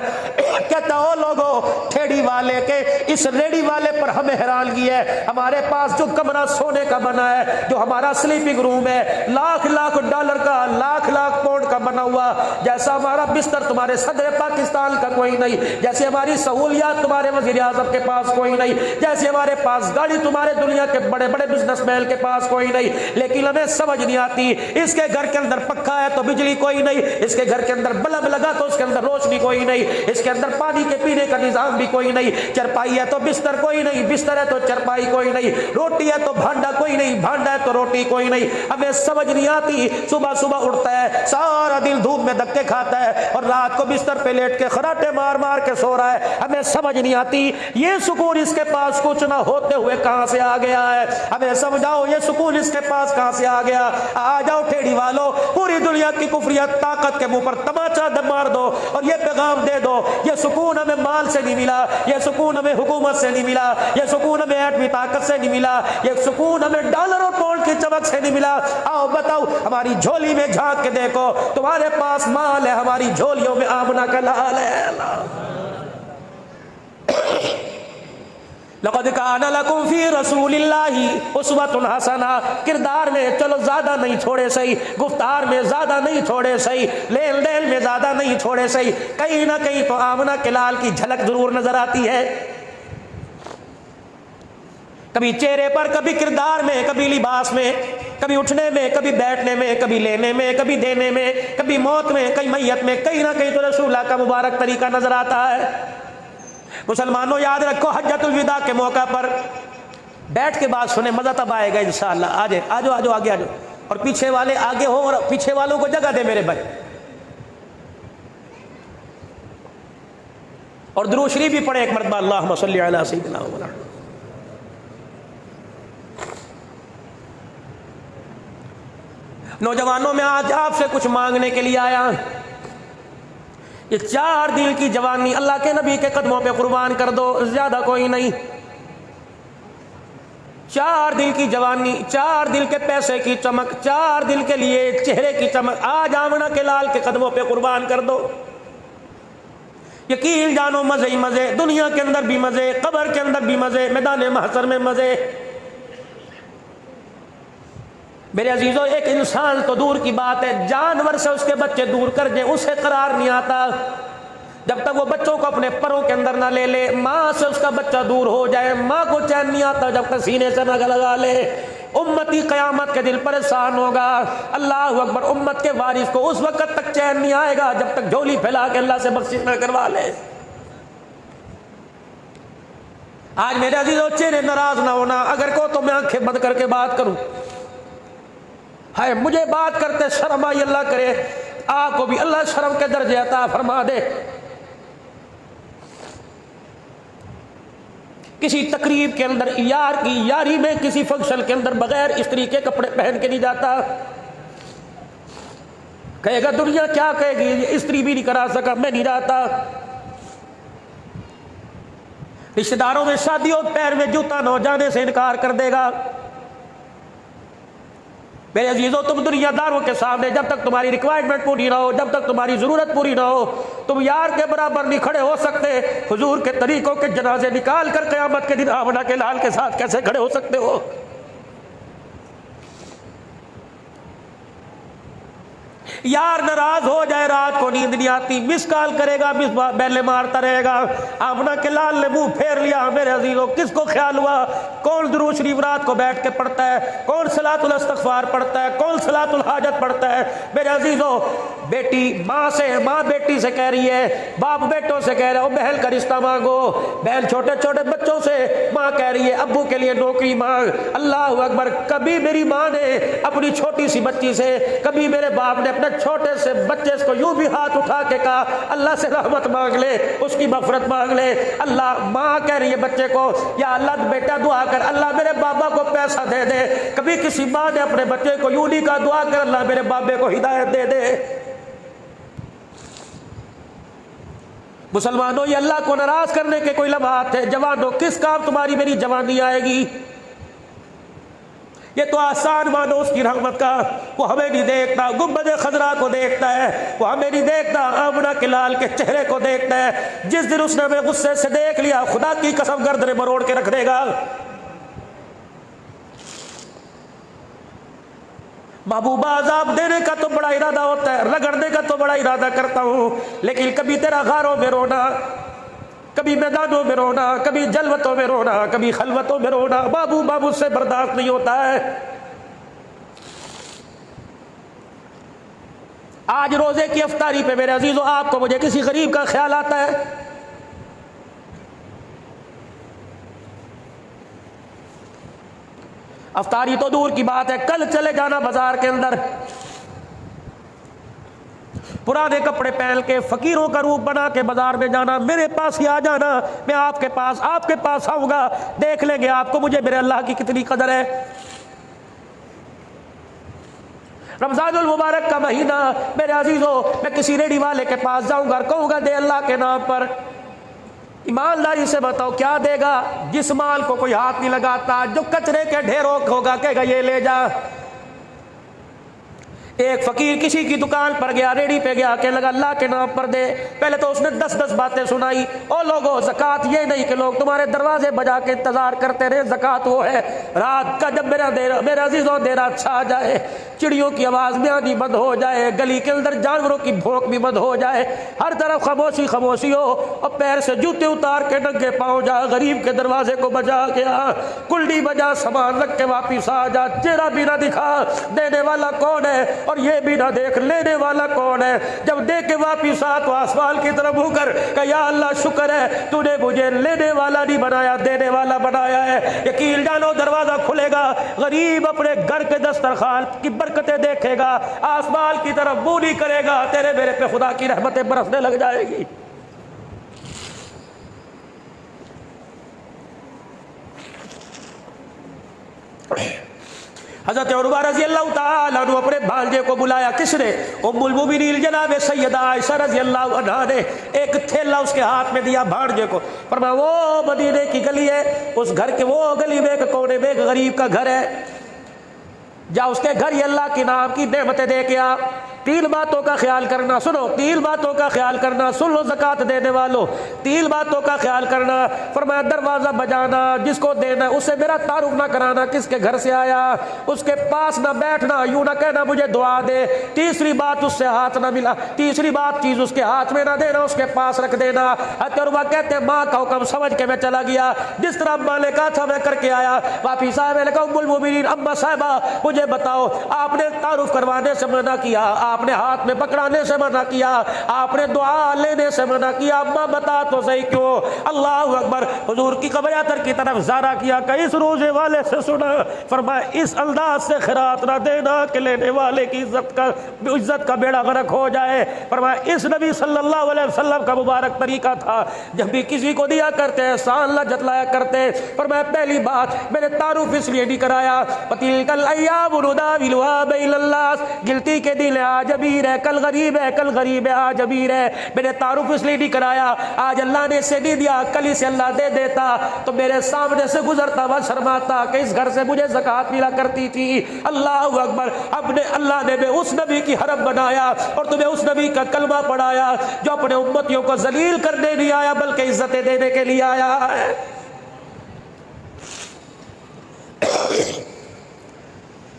कहता हो लोगों, ठेड़ी वाले के इस रेडी वाले पर हमें हैरानगी है। हमारे पास जो कमरा सोने का बना है, जो हमारा स्लीपिंग रूम है, लाख लाख डॉलर का, लाख लाख पाउंड का बना हुआ, जैसा हमारा बिस्तर तुम्हारे सदर पाकिस्तान का कोई नहीं, जैसे हमारी सहूलियात तुम्हारे वजीर आजम के पास कोई नहीं, जैसे हमारे पास गाड़ी तुम्हारे दुनिया के बड़े बड़े बिजनेसमैन के पास कोई नहीं। लेकिन हमें समझ नहीं आती, इसके घर के अंदर पक्का है तो बिजली कोई नहीं, इसके घर के अंदर बल्ब जगह को उसके अंदर रोशनी कोई नहीं, इसके अंदर पानी के पीने का निजाम भी कोई नहीं, चरपाई है तो बिस्तर कोई नहीं, बिस्तर है तो चरपाई कोई नहीं, रोटी है तो भांडा कोई नहीं, भांडा है तो रोटी कोई नहीं। हमें समझ नहीं आती, सुबह सुबह उठता है, सारा दिन धूप में धक्के खाता है और रात को बिस्तर पे लेट के खराटे मार मार के सो रहा है। हमें समझ नहीं आती ये सुकून इसके पास कुछ ना होते हुए कहां से आ गया है। हमें समझाओ ये सुकून इसके पास कहां से आ गया। आ जाओ ठेड़ी वालों, पूरी दुनिया की कुफरियत ताकत के मुंह पर तमाचा मार दो और ये पैगाम दे दो, ये सुकून हमें माल से नहीं मिला, ये सुकून हमें हुकूमत से नहीं मिला, ये सुकून हमें एटमी ताकत से नहीं मिला, ये सुकून हमें डॉलर और पाउंड की चमक से नहीं मिला। आओ बताओ, हमारी झोली में झांक के देखो, तुम्हारे पास माल है, हमारी झोलियों में आमना का लाल है। लक़द काना लकुम फी रसूलिल्लाहि उस्वतुन हसना, किरदार में चलो ज्यादा नहीं छोड़े सही, गुफ्तार में ज्यादा नहीं छोड़े सही, लेन देन में ज्यादा नहीं छोड़े सही, कहीं ना कहीं तो आमना के लाल की झलक जरूर नजर आती है। कभी चेहरे पर, कभी किरदार में, कभी लिबास में, कभी उठने में, कभी बैठने में, कभी लेने में, कभी देने में, कभी मौत में, कहीं मैयत में, कहीं ना कहीं तो रसूलुल्लाह का मुबारक तरीका नजर आता है। मुसलमानों याद रखो, हज्जतुल विदा के मौका पर बैठ के बात सुने, मजा तब आएगा इंशाअल्लाह। आजे आजो आजो आगे आजो, और पीछे वाले आगे हो और पीछे वालों को जगह दे मेरे भाई। और दुरूद शरीफ भी पढ़े एक मरतबा, अल्लाहुम्मा सल्ली अला सय्यिदिना मुहम्मद। नौजवानों में आज आपसे कुछ मांगने के लिए आया। ये 4 दिन की जवानी अल्लाह के नबी के कदमों पे कुर्बान कर दो, ज्यादा कोई नहीं। 4 दिन की जवानी, 4 दिन के पैसे की चमक, 4 दिन के लिए चेहरे की चमक, आज आमना के लाल के कदमों पे कुर्बान कर दो। यकीन जानो मजे ही मजे, दुनिया के अंदर भी मजे, कब्र के अंदर भी मजे, मैदान महशर में मजे। मेरे अजीजों, एक इंसान तो दूर की बात है, जानवर से उसके बच्चे दूर कर दे, उसे करार नहीं आता जब तक वो बच्चों को अपने परों के अंदर ना ले ले। माँ से उसका बच्चा दूर हो जाए, माँ को चैन नहीं आता जब तक सीने से ना लगा ले। उम्मती क़यामत के दिन परेशान होगा। अल्लाह अकबर, उम्मत के वारिस को उस वक्त तक चैन नहीं आएगा जब तक झोली फैला के अल्लाह से बख्शिश ना करवा ले। आज मेरे अजीजों, चेहरे नाराज ना होना, अगर को तो मैं आंखें बंद करके बात करूं। हाय मुझे बात करते शर्म आई, अल्लाह करे आपको भी अल्लाह शर्म के दर्जे अता फरमा दे। किसी तकरीब के अंदर यार की यारी में, किसी फंक्शन के अंदर बगैर स्त्री के कपड़े पहन के नहीं जाता। कहेगा दुनिया क्या कहेगी, स्त्री भी नहीं करा सका, मैं नहीं जाता। रिश्तेदारों में शादियों पैर में जूता न हो जाने से इनकार कर देगा। मेरे अजीजों, तुम दुनियादारों के सामने जब तक तुम्हारी रिक्वायरमेंट पूरी ना हो, जब तक तुम्हारी जरूरत पूरी ना हो, तुम यार के बराबर नहीं खड़े हो सकते। हुजूर के तरीकों के जनाजे निकाल कर क़यामत के दिन आमना के लाल के साथ कैसे खड़े हो सकते हो। यार नाराज हो जाए, रात को नींद नहीं आती, मिस कॉल करेगा, मिस बैले मारता रहेगा। आमना के लाल ने मुंह फेर लिया। मेरे अजीजों, किसको ख्याल हुआ कौन दुरूद शरीफ रात को बैठ के पढ़ता है, कौन सलातुल इस्तिग़फ़ार पढ़ता है, कौन सलातुल हाजत पढ़ता है। मेरे अजीजों, बेटी माँ से, माँ बेटी से कह रही है, बाप बेटों से कह रहा है बहन का रिश्ता मांगो, बहन छोटे छोटे बच्चों से माँ कह रही है अब्बू के लिए नौकरी मांग। अल्लाह अकबर, कभी मेरी माँ ने अपनी छोटी सी बच्ची से, कभी मेरे बाप ने अपने छोटे से बच्चे को यूं भी हाथ उठा के कहा अल्लाह से रहमत मांग ले, उसकी मग़फ़िरत मांग ले। अल्लाह, माँ कह रही है बच्चे को, या अल्लाह बेटा दुआ कर, अल्लाह मेरे बाबा को पैसा दे दे। कभी किसी माँ ने अपने बच्चे को यूं नहीं कहा दुआ कर अल्लाह मेरे बाबे को हिदायत दे दे। मुसलमानों, ये अल्लाह को नाराज करने के कोई लम्हात है। जवानों, किस काम तुम्हारी मेरी जवानी आएगी। ये तो आसान मानो उसकी रहमत का, वो हमें नहीं देखता, गुंबद खजरा को देखता है, वो हमें नहीं देखता, आमना के लाल के चेहरे को देखता है। जिस दिन उसने हमें गुस्से से देख लिया, खुदा की कसम गर्दन मरोड़ के रख देगा। महबूबा, अज़ाब देने का तो बड़ा इरादा होता है, रगड़ने का तो बड़ा इरादा करता हूँ, लेकिन कभी तेरा गारों में रोना, कभी मैदानों में रोना, कभी जलवतों में रोना, कभी खलवतों में रोना, बाबू बाबू से बर्दाश्त नहीं होता है। आज रोजे की अफ्तारी पे मेरे अजीजों आपको मुझे किसी गरीब का ख्याल आता है? अफ्तारी तो दूर की बात है, कल चले जाना बाजार के अंदर, पुराने कपड़े पहन के फकीरों का रूप बना के बाजार में जाना, मेरे पास ही आ जाना, मैं आपके पास आऊंगा, देख लेंगे आपको मुझे मेरे अल्लाह की कितनी कदर है। रमजानुल मुबारक का महीना मेरे अजीजों, मैं किसी रेडी वाले के पास जाऊंगा और कहूंगा दे अल्लाह के नाम पर। ईमानदारी से बताओ क्या देगा? जिस माल को कोई हाथ नहीं लगाता, जो कचरे के ढेरों होगा, कहेगा ये ले जा। एक फकीर किसी की दुकान पर गया, रेडी पे गया, कहने लगा अल्लाह के नाम पर दे। पहले तो उसने 10-10 बातें सुनाई। ओ लोगों, ज़कात ये नहीं कि लोग तुम्हारे दरवाजे बजा के इंतजार करते रहे, ज़कात वो है रात का जब मेरा अजीजों देर अच्छा आ जाए, चिड़ियों की आवाज़ में आनी बंद हो जाए, गली के अंदर जानवरों की भौंक भी बंद हो जाए, हर तरफ खामोशी खामोशी हो, और पैर से जूते उतार के नंगे पाँव जा, गरीब के दरवाजे को बजा के आ, कुल्डी बजा, सामान रख के वापिस आ जा, चेहरा भी ना दिखा, देने वाला कौन है और ये भी ना देख लेने वाला कौन है। जब दे के वापिस आ तो आसमान की तरफ मुकर कि या अल्लाह शुक्र है तूने मुझे लेने वाला नहीं बनाया, देने वाला बनाया है। यकीन जानो दरवाजा खुलेगा, गरीब अपने घर के दस्तरखान की बरकतें देखेगा, आसमान की तरफ मुंह नहीं करेगा, तेरे मेरे पे खुदा की रहमतें बरसने लग जाएगी। हज़रत उमर रज़ी अल्लाह ताला अन्हु अपने भांजे को बुलाया। किसने? उम्मुल मोमिनीन जनाब सैयदा आयशा रज़ी अल्लाह अन्हा ने एक थैला उसके हाथ में दिया भांजे को। फरमाया वो मदीने की गली है, उस घर के वो गली में एक कोने में एक गरीब का घर है, जा उसके घर ये अल्लाह के नाम की नेमतें दे के आ। 3 बातों का ख्याल करना, सुनो 3 बातों का ख्याल करना, सुन लो ज़कात देने वालों, 3 बातों का ख्याल करना। फरमाया दरवाज़ा बजाना, जिसको देना उससे मेरा तारुफ ना कराना, किसके घर से आया, उसके पास ना बैठना, यूं ना कहना मुझे दुआ दे। तीसरी बात, उससे हाथ ना मिला, तीसरी बात चीज़ उसके हाथ में ना देना, उसके पास रख देना। अतरवा कहते माँ का हुक्म समझ के मैं चला गया, जिस तरह अम्मा ने कहा था मैं करके आया। वापिस आया, मैंने कहा उम्मुल मोमिनीन अम्मा साहिबा मुझे बताओ, आपने तारुफ करवाने से मना किया, आपने हाथ में पकड़ाने से मना किया, आपने दुआ लेने से मना किया, अम्मा बता तो सही क्यों? अल्लाह अकबर। हुजूर की कब्र की तरफ ज़ारा किया, कई इस रोजे वाले से सुना, फरमाया इस अंदाज से खिरात ना देना कि लेने वाले की इज्जत का बेड़ा गर्क हो जाए। फरमाया इस नबी सल्लल्लाहु अलैहि वसल्लम का मुबारक तरीका था, जब भी किसी को दिया करते एहसान न जतलाया करते। फरमाया पहली बात मैंने तारुफ इसलिए नहीं कराया, तिलकल अय्याम नुदाविलुहा बैनल नास, गिलती के दिन आज अमीर है कल गरीब है, कल गरीब है आज अमीर है। मैंने तारुफ इसलिए नहीं कराया, आज अल्लाह ने इसे नहीं दिया, कल इसे अल्लाह दे देता तो मेरे सामने से गुजरता हुआ शर्माता कि इस घर से मुझे ज़कात मिला करती थी। अल्लाह अकबर। अपने अल्लाह ने उस नबी की हरम बनाया और तुम्हें उस नबी का कलमा पढ़ाया जो अपने उम्मतियों को जलील करने नहीं आया बल्कि इज्जतें देने के लिए आया है।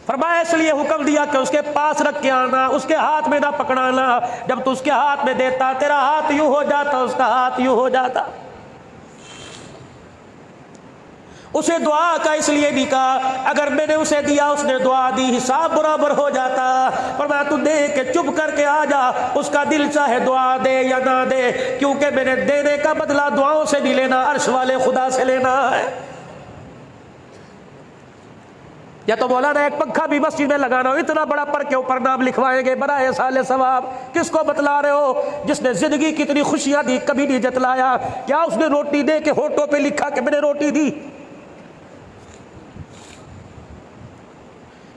फरमाया इसलिए हुक्म दिया कि उसके पास रख के आना, उसके हाथ में ना पकड़ाना, जब तू उसके हाथ में देता तेरा हाथ यूं हो जाता, उसका हाथ यूं हो जाता। उसे दुआ का इसलिए नहीं कहा, अगर मैंने उसे दिया उसने दुआ दी हिसाब बराबर हो जाता। फरमाया तू दे के चुप करके आ जा, उसका दिल चाहे दुआ दे या ना दे, क्योंकि मैंने देने का बदला दुआओं से नहीं लेना, अर्श वाले खुदा से लेना है। या तो मौलाना एक पंखा भी मस्जिद में लगाना हो, इतना बड़ा पर के ऊपर नाम लिखवाएंगे बराए साले सवाब। किसको बतला रहे हो? जिसने जिंदगी की इतनी खुशियां दी कभी नहीं जतलाया। क्या उसने रोटी दे के होठों पे लिखा कि मैंने रोटी दी?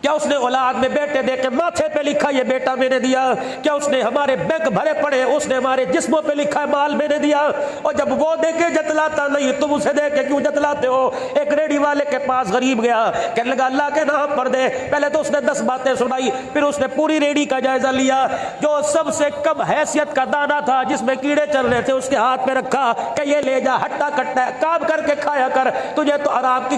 क्या उसने औलाद में बेटे दे के माथे पे लिखा ये बेटा मैंने दिया? क्या उसने हमारे बैंक भरे पड़े उसने हमारे जिस्मों पे लिखा है माल मैंने दिया? और जब वो दे के जतलाता नहीं तुम उसे दे के क्यों जतलाते हो? एक रेडी वाले के पास गरीब गया, कहने लगा अल्लाह के नाम पर दे। पहले तो उसने 10 बातें सुनाई, फिर उसने पूरी रेडी का जायजा लिया। जो सबसे कम हैसियत का दाना था जिसमें कीड़े चल रहे थे उसके हाथ में रखा कि ये ले जा, हट्टा कट्टा काम करके खाया कर, तुझे तो हराम के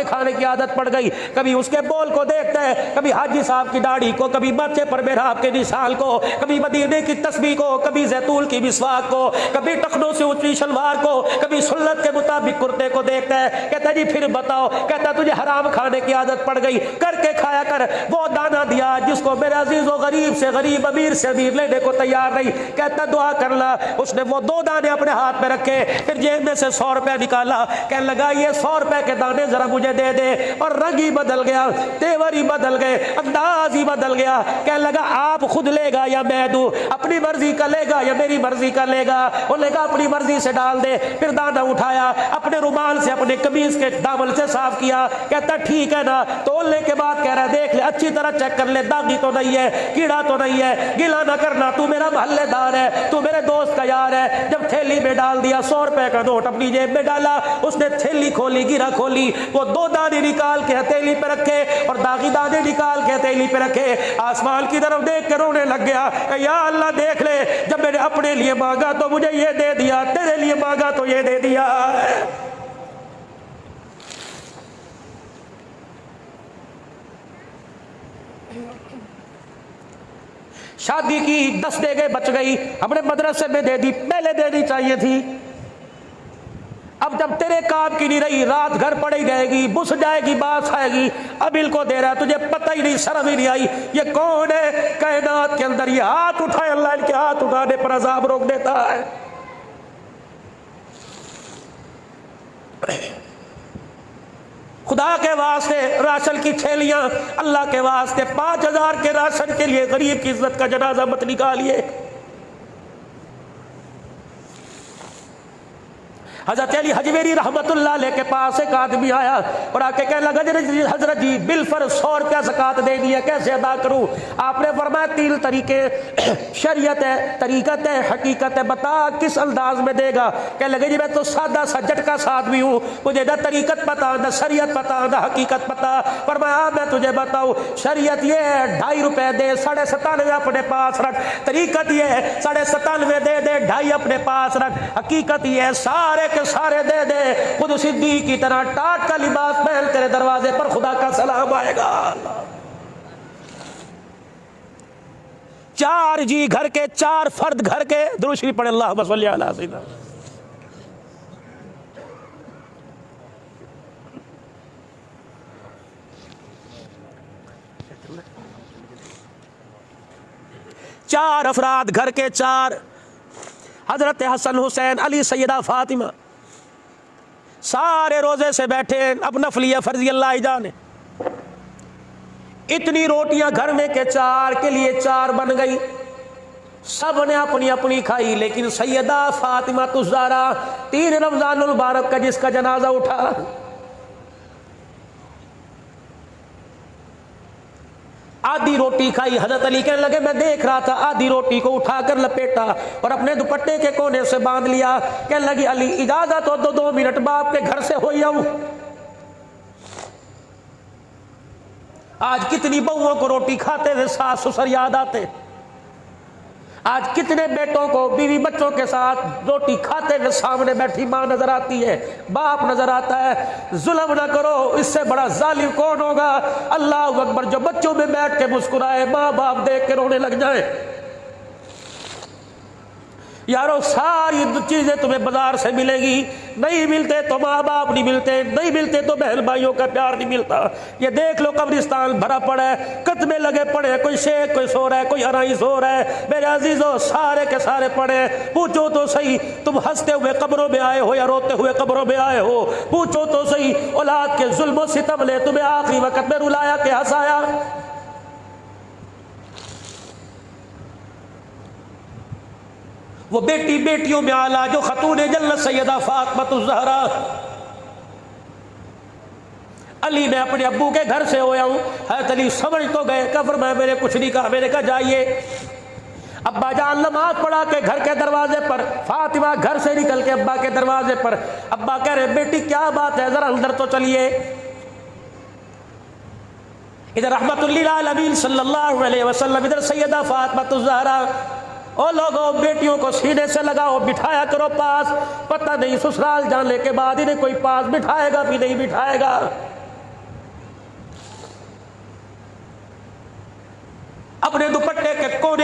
खाने की आदत पड़ गई। कभी उसके बोल को देखता है, कभी हाजी साहब की दाढ़ी को, कभी बच्चे पर मेहराब के निशान को, कभी मदीने की तस्बीह को, कभी जैतून की मिसवाक को, कभी टखनों से ऊंची शलवार को, कभी सुन्नत के मुताबिक कुर्ते को देखता है। कहता जी फिर बताओ, कहता तुझे हराम खाने की आदत पड़ गई, करके खाया कर। वो दाना दिया जिसको मेरे अजीजों गरीब से गरीब, अमीर से अमीर लेने को तैयार नहीं। कहता दुआ करना। उसने वो 2 दाने अपने हाथ में रखे, फिर जेब में से 100 रुपया निकाला, कहने लगा ये 100 रुपए के दाने जरा मुझे दे दे। और रंग ही बदल गया, तेवर ही बदल गए, अंदाज ही बदल गया। कहने लगा आप खुद लेगा या मैं दूं, अपनी मर्जी का लेगा या मेरी मर्जी का लेगा? वो लेगा अपनी मर्जी से डाल दे। फिर दाना उठाया, अपने रुमाल से अपने कमीज के दामन से साफ किया। कहता ठीक है ना? तोलने के बाद कह रहा देख ले, अच्छी तरह चेक कर ले, दागी तो नहीं है, कीड़ा तो नहीं है, गिला ना करना, तू मेरा मोहल्लेदार है, तू मेरे दोस्त का यार है। जब थैली में डाल दिया, 100 रुपए का नोट अपनी जेब में डाला, उसने थैली खोली, गिरा खोली, वो 2 दाने निकाल के हथेली पे रखे और दागी दाने निकाल के हथेली पे रखे। आसमान की तरफ देख के रोने लग गया, या अल्लाह देख ले, जब मैंने अपने लिए मांगा तो मुझे ये दे दिया, तेरे लिए मांगा तो ये दे दिया। शादी की 10 दे गए, बच गई, हमने मदरसे में दे दी, पहले देनी चाहिए थी। अब जब तेरे काम की नहीं रही, रात घर पड़ी रहेगी, बुस जाएगी, बास आएगी, अब इनको दे रहा है, तुझे पता ही नहीं, शर्म ही नहीं आई। ये कौन है कायनात के अंदर? ये हाथ उठाए, अल्लाह इनके हाथ उठाने पर अजाब रोक देता है। खुदा के वास्ते राशन की थैलियां, अल्लाह के वास्ते 5000 के राशन के लिए गरीब की इज्जत का जनाजा मत निकालिए। हजरत अली हजवेरी रहमतुल्लाह अलैह के पास एक आदमी आया और आके कहने लगा हजरत जी बिल फर्ज 100 रुपया ज़कात दे दी है, कैसे अदा करूं? आपने फरमाया 3 तरीके, शरीयत है, तरीकत है, हकीकत है, बता किस अंदाज में देगा? कहने लगे जी मैं तो सादा सा झटका सा आदमी हूँ, मुझे ना तरीकत पता, ना शरीयत पता, ना हकीकत पता। फरमाया मैं तुझे बताऊँ, शरीयत ये है 2.5 रुपए दे, 97.5 अपने पास रख। तरीकत ये है 97.5 दे दे, 2.5 अपने पास रख। हकीकत ये है सारे के सारे दे दे, खुद सिद्दीक की तरह टाट का लिबास पहन तेरे दरवाजे पर खुदा का सलाम आएगा। 4 जी घर के, 4 फर्द घर के, दुरूद शरीफ पढ़े, अल्लाहुम्मा सल्ली अला सय्यिदना। चार अफराद घर के, 4, हजरत हसन, हुसैन, अली, सैयदा फातिमा, सारे रोजे से बैठे। अब नफलिया फर्जी अल्लाह जाने। इतनी रोटियां घर में के 4 के लिए 4 बन गई, सब ने अपनी अपनी खाई, लेकिन सैयदा फातिमा तुज़ारा 3 रमजानुल मुबारक का जिसका जनाजा उठा, आधी रोटी खाई। हजरत अली कहने लगे मैं देख रहा था, आधी रोटी को उठाकर लपेटा और अपने दुपट्टे के कोने से बांध लिया। कहने लगी अली इजाजत हो 2 मिनट, बाप के घर से हो आऊं। आज कितनी बहुओं को रोटी खाते हुए सास ससुर याद आते, आज कितने बेटों को बीवी बच्चों के साथ रोटी खाते हुए सामने बैठी माँ नजर आती है, बाप नजर आता है। जुल्म ना करो, इससे बड़ा जालिम कौन होगा? अल्लाह अकबर। जो बच्चों में बैठ के मुस्कुराए, माँ बाप देख के रोने लग जाए। यारो सारी चीजें तुम्हें बाजार से मिलेगी, नहीं मिलते तो माँ बाप नहीं मिलते, नहीं मिलते तो बहन भाइयों का प्यार नहीं मिलता। ये देख लो कब्रिस्तान भरा पड़ा है, कत्मे लगे पड़े, कोई शेख कोई सो रहा है, कोई हराई सो रहा है। मेरे अजीजों सारे के सारे पड़े। पूछो तो सही, तुम हंसते हुए कब्रों में आए हो या रोते हुए कब्रों में आए हो? पूछो तो सही, औलाद के जुल्म सितम ने तुम्हें आखिरी वक्त में रुलाया के हंसाया? वो बेटी बेटियों में आला जो खतून जन्नत सैयदा फातिमा ज़हरा। अली मैं अपने अब्बू के घर से होया हूँ। हज़रत अली समझ तो गए, कब्र में मैंने कुछ नहीं कहा। मैंने कहा जाइए। अब्बा जान नमाज पढ़ा के घर के दरवाजे पर, फातिमा घर से निकल के अब्बा के दरवाजे पर। अब्बा कह रहे बेटी क्या बात है, जरा अंदर तो चलिए। इधर रहमतुल्लिल आलमीन सल्लल्लाहु अलैहि वसल्लम, इधर सैयदा फातिमा ज़हरा। ओ लोगों, बेटियों को सीने से लगाओ, बिठाया करो पास। पता नहीं ससुराल जाने के बाद इन्हें कोई पास बिठाएगा भी नहीं बिठाएगा।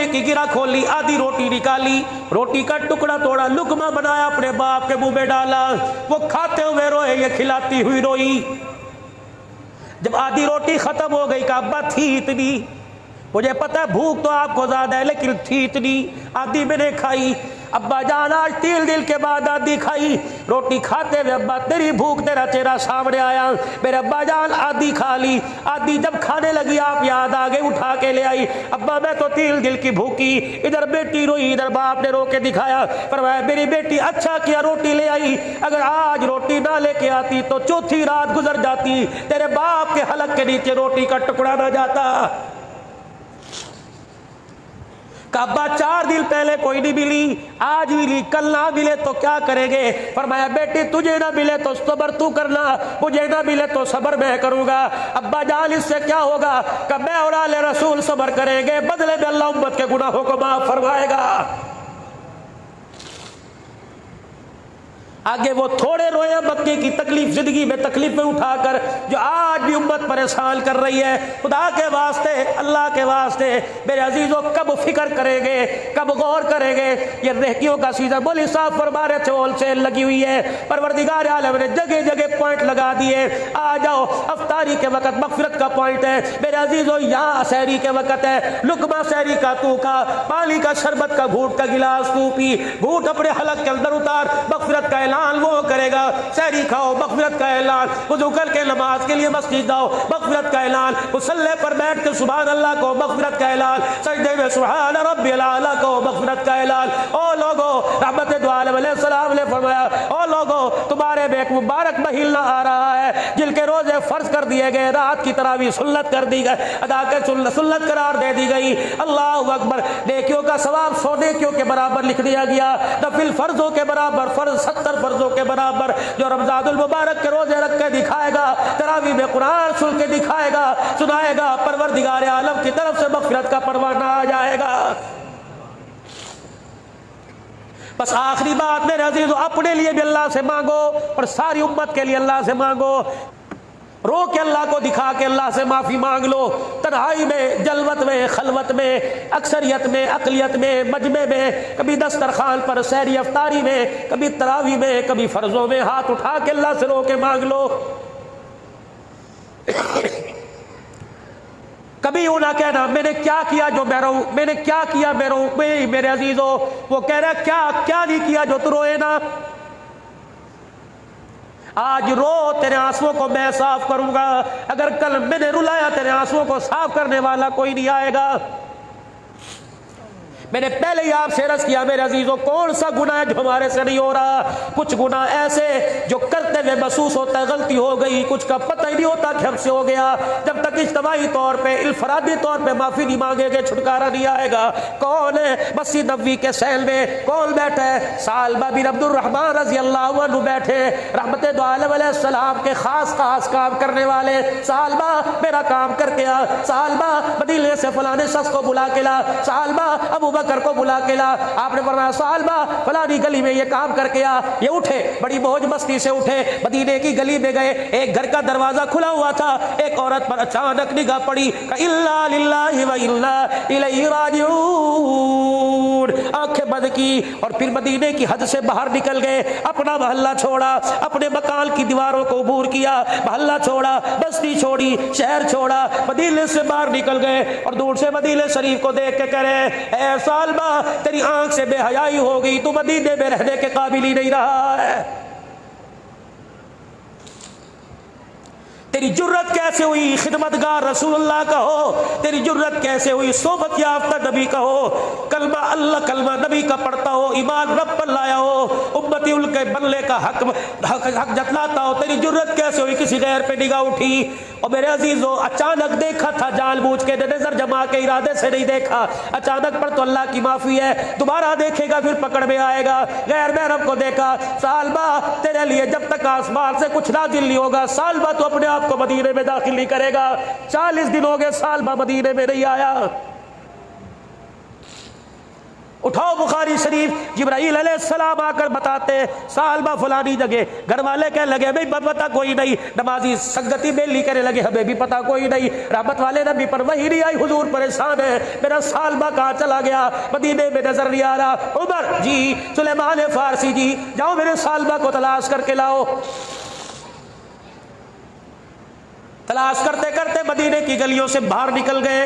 की गिरा खोली, आधी रोटी निकाली, रोटी का टुकड़ा तोड़ा, लुकमा बनाया, अपने बाप के मुंह में डाला। वो खाते हुए रोए, ये खिलाती हुई रोई। जब आधी रोटी खत्म हो गई, कहा अब्बा थी इतनी, मुझे पता है भूख तो आपको ज्यादा है, लेकिन थी इतनी, आधी मैंने खाई। अब्बा जान आज 3 दिन के बाद आधी खाई। रोटी खाते हुए अब्बा तेरी भूख, तेरा चेहरा सामने आया। मेरे अब्बा जान आधी खा ली। आधी जब खाने लगी आप याद आ गए, उठा के ले आई। अब्बा मैं तो 3 दिन की भूखी। इधर बेटी रोई, इधर बाप ने रो के दिखाया। पर मैं मेरी बेटी अच्छा किया रोटी ले आई, अगर आज रोटी ना लेके आती तो चौथी रात गुजर जाती, तेरे बाप के हलक के नीचे रोटी का टुकड़ा ना जाता। अब्बा 4 दिन पहले कोई नहीं मिली, आज मिली, कल ना मिले तो क्या करेंगे? फरमाया बेटी तुझे ना मिले तो सब्र तू करना, मुझे ना मिले तो सब्र मैं करूंगा। अब्बा जान इससे क्या होगा? कब मैं और आले रसूल सब्र करेंगे, बदले में अल्लाह उम्मत के गुनाहों को माफ फरमाएगा। आगे वो थोड़े रोए मक्के की तकलीफ, जिंदगी में तकलीफें उठाकर जो आज भी उम्मत परेशान कर रही है। खुदा के वास्ते, अल्लाह के वास्ते मेरे अजीजों, कब फिक्र करेंगे, कब गौर करेंगे? ये रेहकियों का सीजन बोली साहब फरमारे थे, होलसेल लगी हुई है। परवरदिगार आलम ने जगह जगह पॉइंट लगा दिए। आ जाओ, अफ्तारी के वक्त मगफिरत का पॉइंट है मेरे अजीजों, यहाँ सहरी के वक्त है, लुकमा सहरी का तू का, पानी का शरबत का घूट का गिलास तू पी, घूट अपने हलक के अंदर उतार, मगफिरत का ऐलान वो करेगा। सहरी खाओ, मगफिरत का ऐलान, वुज़ू करके नमाज के लिए मस्जिद जाओ, मगफिरत का ऐलान, मुसल्ले पर बैठ के सुभान अल्लाह को, मगफिरत का ऐलान, सजदे में सुभान रब्बिल आला को, मगफिरत का ऐलान। ओ लोगो, रहमत दो आलम अलैहिस्सलाम ने फरमाया, ओ लोगो तुम्हारे में एक मुबारक महीना आ रहा है जिनके रोजे फर्ज कर दिए गए, रात की तरावी सुन्नत कर दी गई, अदा कर सुन्नत करार दे दी गई। अल्लाह अकबर, नेकियों का सवाब 100 नेकियों के बराबर लिख दिया गया, नफिल फर्जों के बराबर, फर्ज 70 फर्जों के बराबर। जो रमजानुल मुबारक के रोजे रख के दिखाएगा, तरावी में कुरान सुन के दिखाएगा, सुनाएगा, परवरदिगार आलम की तरफ से मग़फ़िरत का परवाना आ जाएगा। बस आखिरी बात मेरे अजीज़ों, अपने लिए भी अल्लाह से मांगो और सारी उम्मत के लिए अल्लाह से मांगो। रो के अल्लाह को दिखा के अल्लाह से माफी मांग लो, तन्हाई में, जलवत में, खलवत में, अक्सरियत में, अकलियत में, मजमे में, कभी दस्तरखान पर, सहरी अफ्तारी में, कभी तरावी में, कभी फर्जों में, हाथ उठा के अल्लाह से रो के मांग लो। कभी वो ना कहना मैंने क्या किया जो मैं रहूं, मैंने क्या किया मैं रहूं। मेरे अजीजों, वो कह रहा क्या क्या नहीं किया जो तू रोए ना। आज रो, तेरे आंसुओं को मैं साफ करूंगा। अगर कल मैंने रुलाया, तेरे आंसुओं को साफ करने वाला कोई नहीं आएगा। मैंने पहले ही आपसे अर्ज किया मेरे अजीजों, कौन सा गुनाह है जो हमारे से नहीं हो रहा? कुछ गुनाह ऐसे जो करते हुए महसूस होता है गलती हो गई, कुछ का पता ही नहीं होता कि हमसे हो गया। जब तक इज्तिमाई तौर पे, इल्फरादी तौर पे माफी नहीं मांगेंगे, छुटकारा नहीं आएगा। कौन है? मस्जिद नबवी के सहल में कौन बैठा है? सालबा बिन अब्दुर्रहमान रज़ी अल्लाहु अन्हु बैठे, रहमत दो आलम अलैहिस्सलाम के खास काम करने वाले। सालबा मेरा काम करके आ, सालबा मदीने से फलाने शख्स को बुला के ला, सालबा अबू बकर को बुला के ला। आपने फरमाया सालबा फलानी गली में ये काम करके आ। ये उठे, बड़ी मौज मस्ती से उठे, मदीने की गली में गए। एक घर का दरवाजा खुला हुआ था, एक औरत पर अचानक निगाह पड़ी, इल्ला लिल्लाहि व इल्ला इलैहि राजिऊन। आंखें बंद की और फिर मदीने की हद से बाहर निकल गए। अपना मोहल्ला छोड़ा, अपने मकान की दीवारों को अबूर किया, मोहल्ला छोड़ा, बस्ती छोड़ी, शहर छोड़ा, मदीने से बाहर निकल गए और दूर से मदीने शरीफ को देख के कह रहे, सालबा तेरी आंख से बेहयाई हो गई, तू मदीने में रहने के काबिल ही नहीं रहा है। तेरी जुर्रत कैसे हुई खिदमतगार रसूलुल्लाह का हो, तेरी जुर्रत कैसे हुई सोबत याफ्ता नबी का हो, कलमा अल्लाह कलमा नबी का पढ़ता हो, ईमान रब पर लाया हो, उम्मती उनके बनने का हक जतलाता हो। तेरी जुर्रत कैसे हुई किसी गैर पे निगाह उठी? और मेरे अजीजों, अचानक देखा था, जानबूझ के नजर जमा के इरादे से नहीं देखा। अचानक पर तो अल्लाह की माफी है, दोबारा देखेगा फिर पकड़ में आएगा। गैर महरम को देखा, सालबा तेरे लिए जब तक आसमान से कुछ नाजिल नहीं होगा, सालबा तो अपने आप को मदीने में दाखिल नहीं करेगा। 40 दिन हो गए सालबा मदीने में नहीं आया। उठाओ बुखारी शरीफ, जिब्राईल अलैहिस्सलाम आकर बताते सालबा फलानी जगह, घर वाले कहने लगे भाई पता कोई नहीं, नमाजी संगति बेली कहने लगे हमें भी पता कोई नहीं, रहमत वाले नबी पर वही नहीं आई, हुजूर परेशान है, मेरा सालबा कहाँ चला गया, मदीने में नजर नहीं आ रहा। उमर जी, सुलेमान फारसी जी, जाओ मेरे सालबा को तलाश करके लाओ। तलाश करते करते मदीने की गलियों से बाहर निकल गए।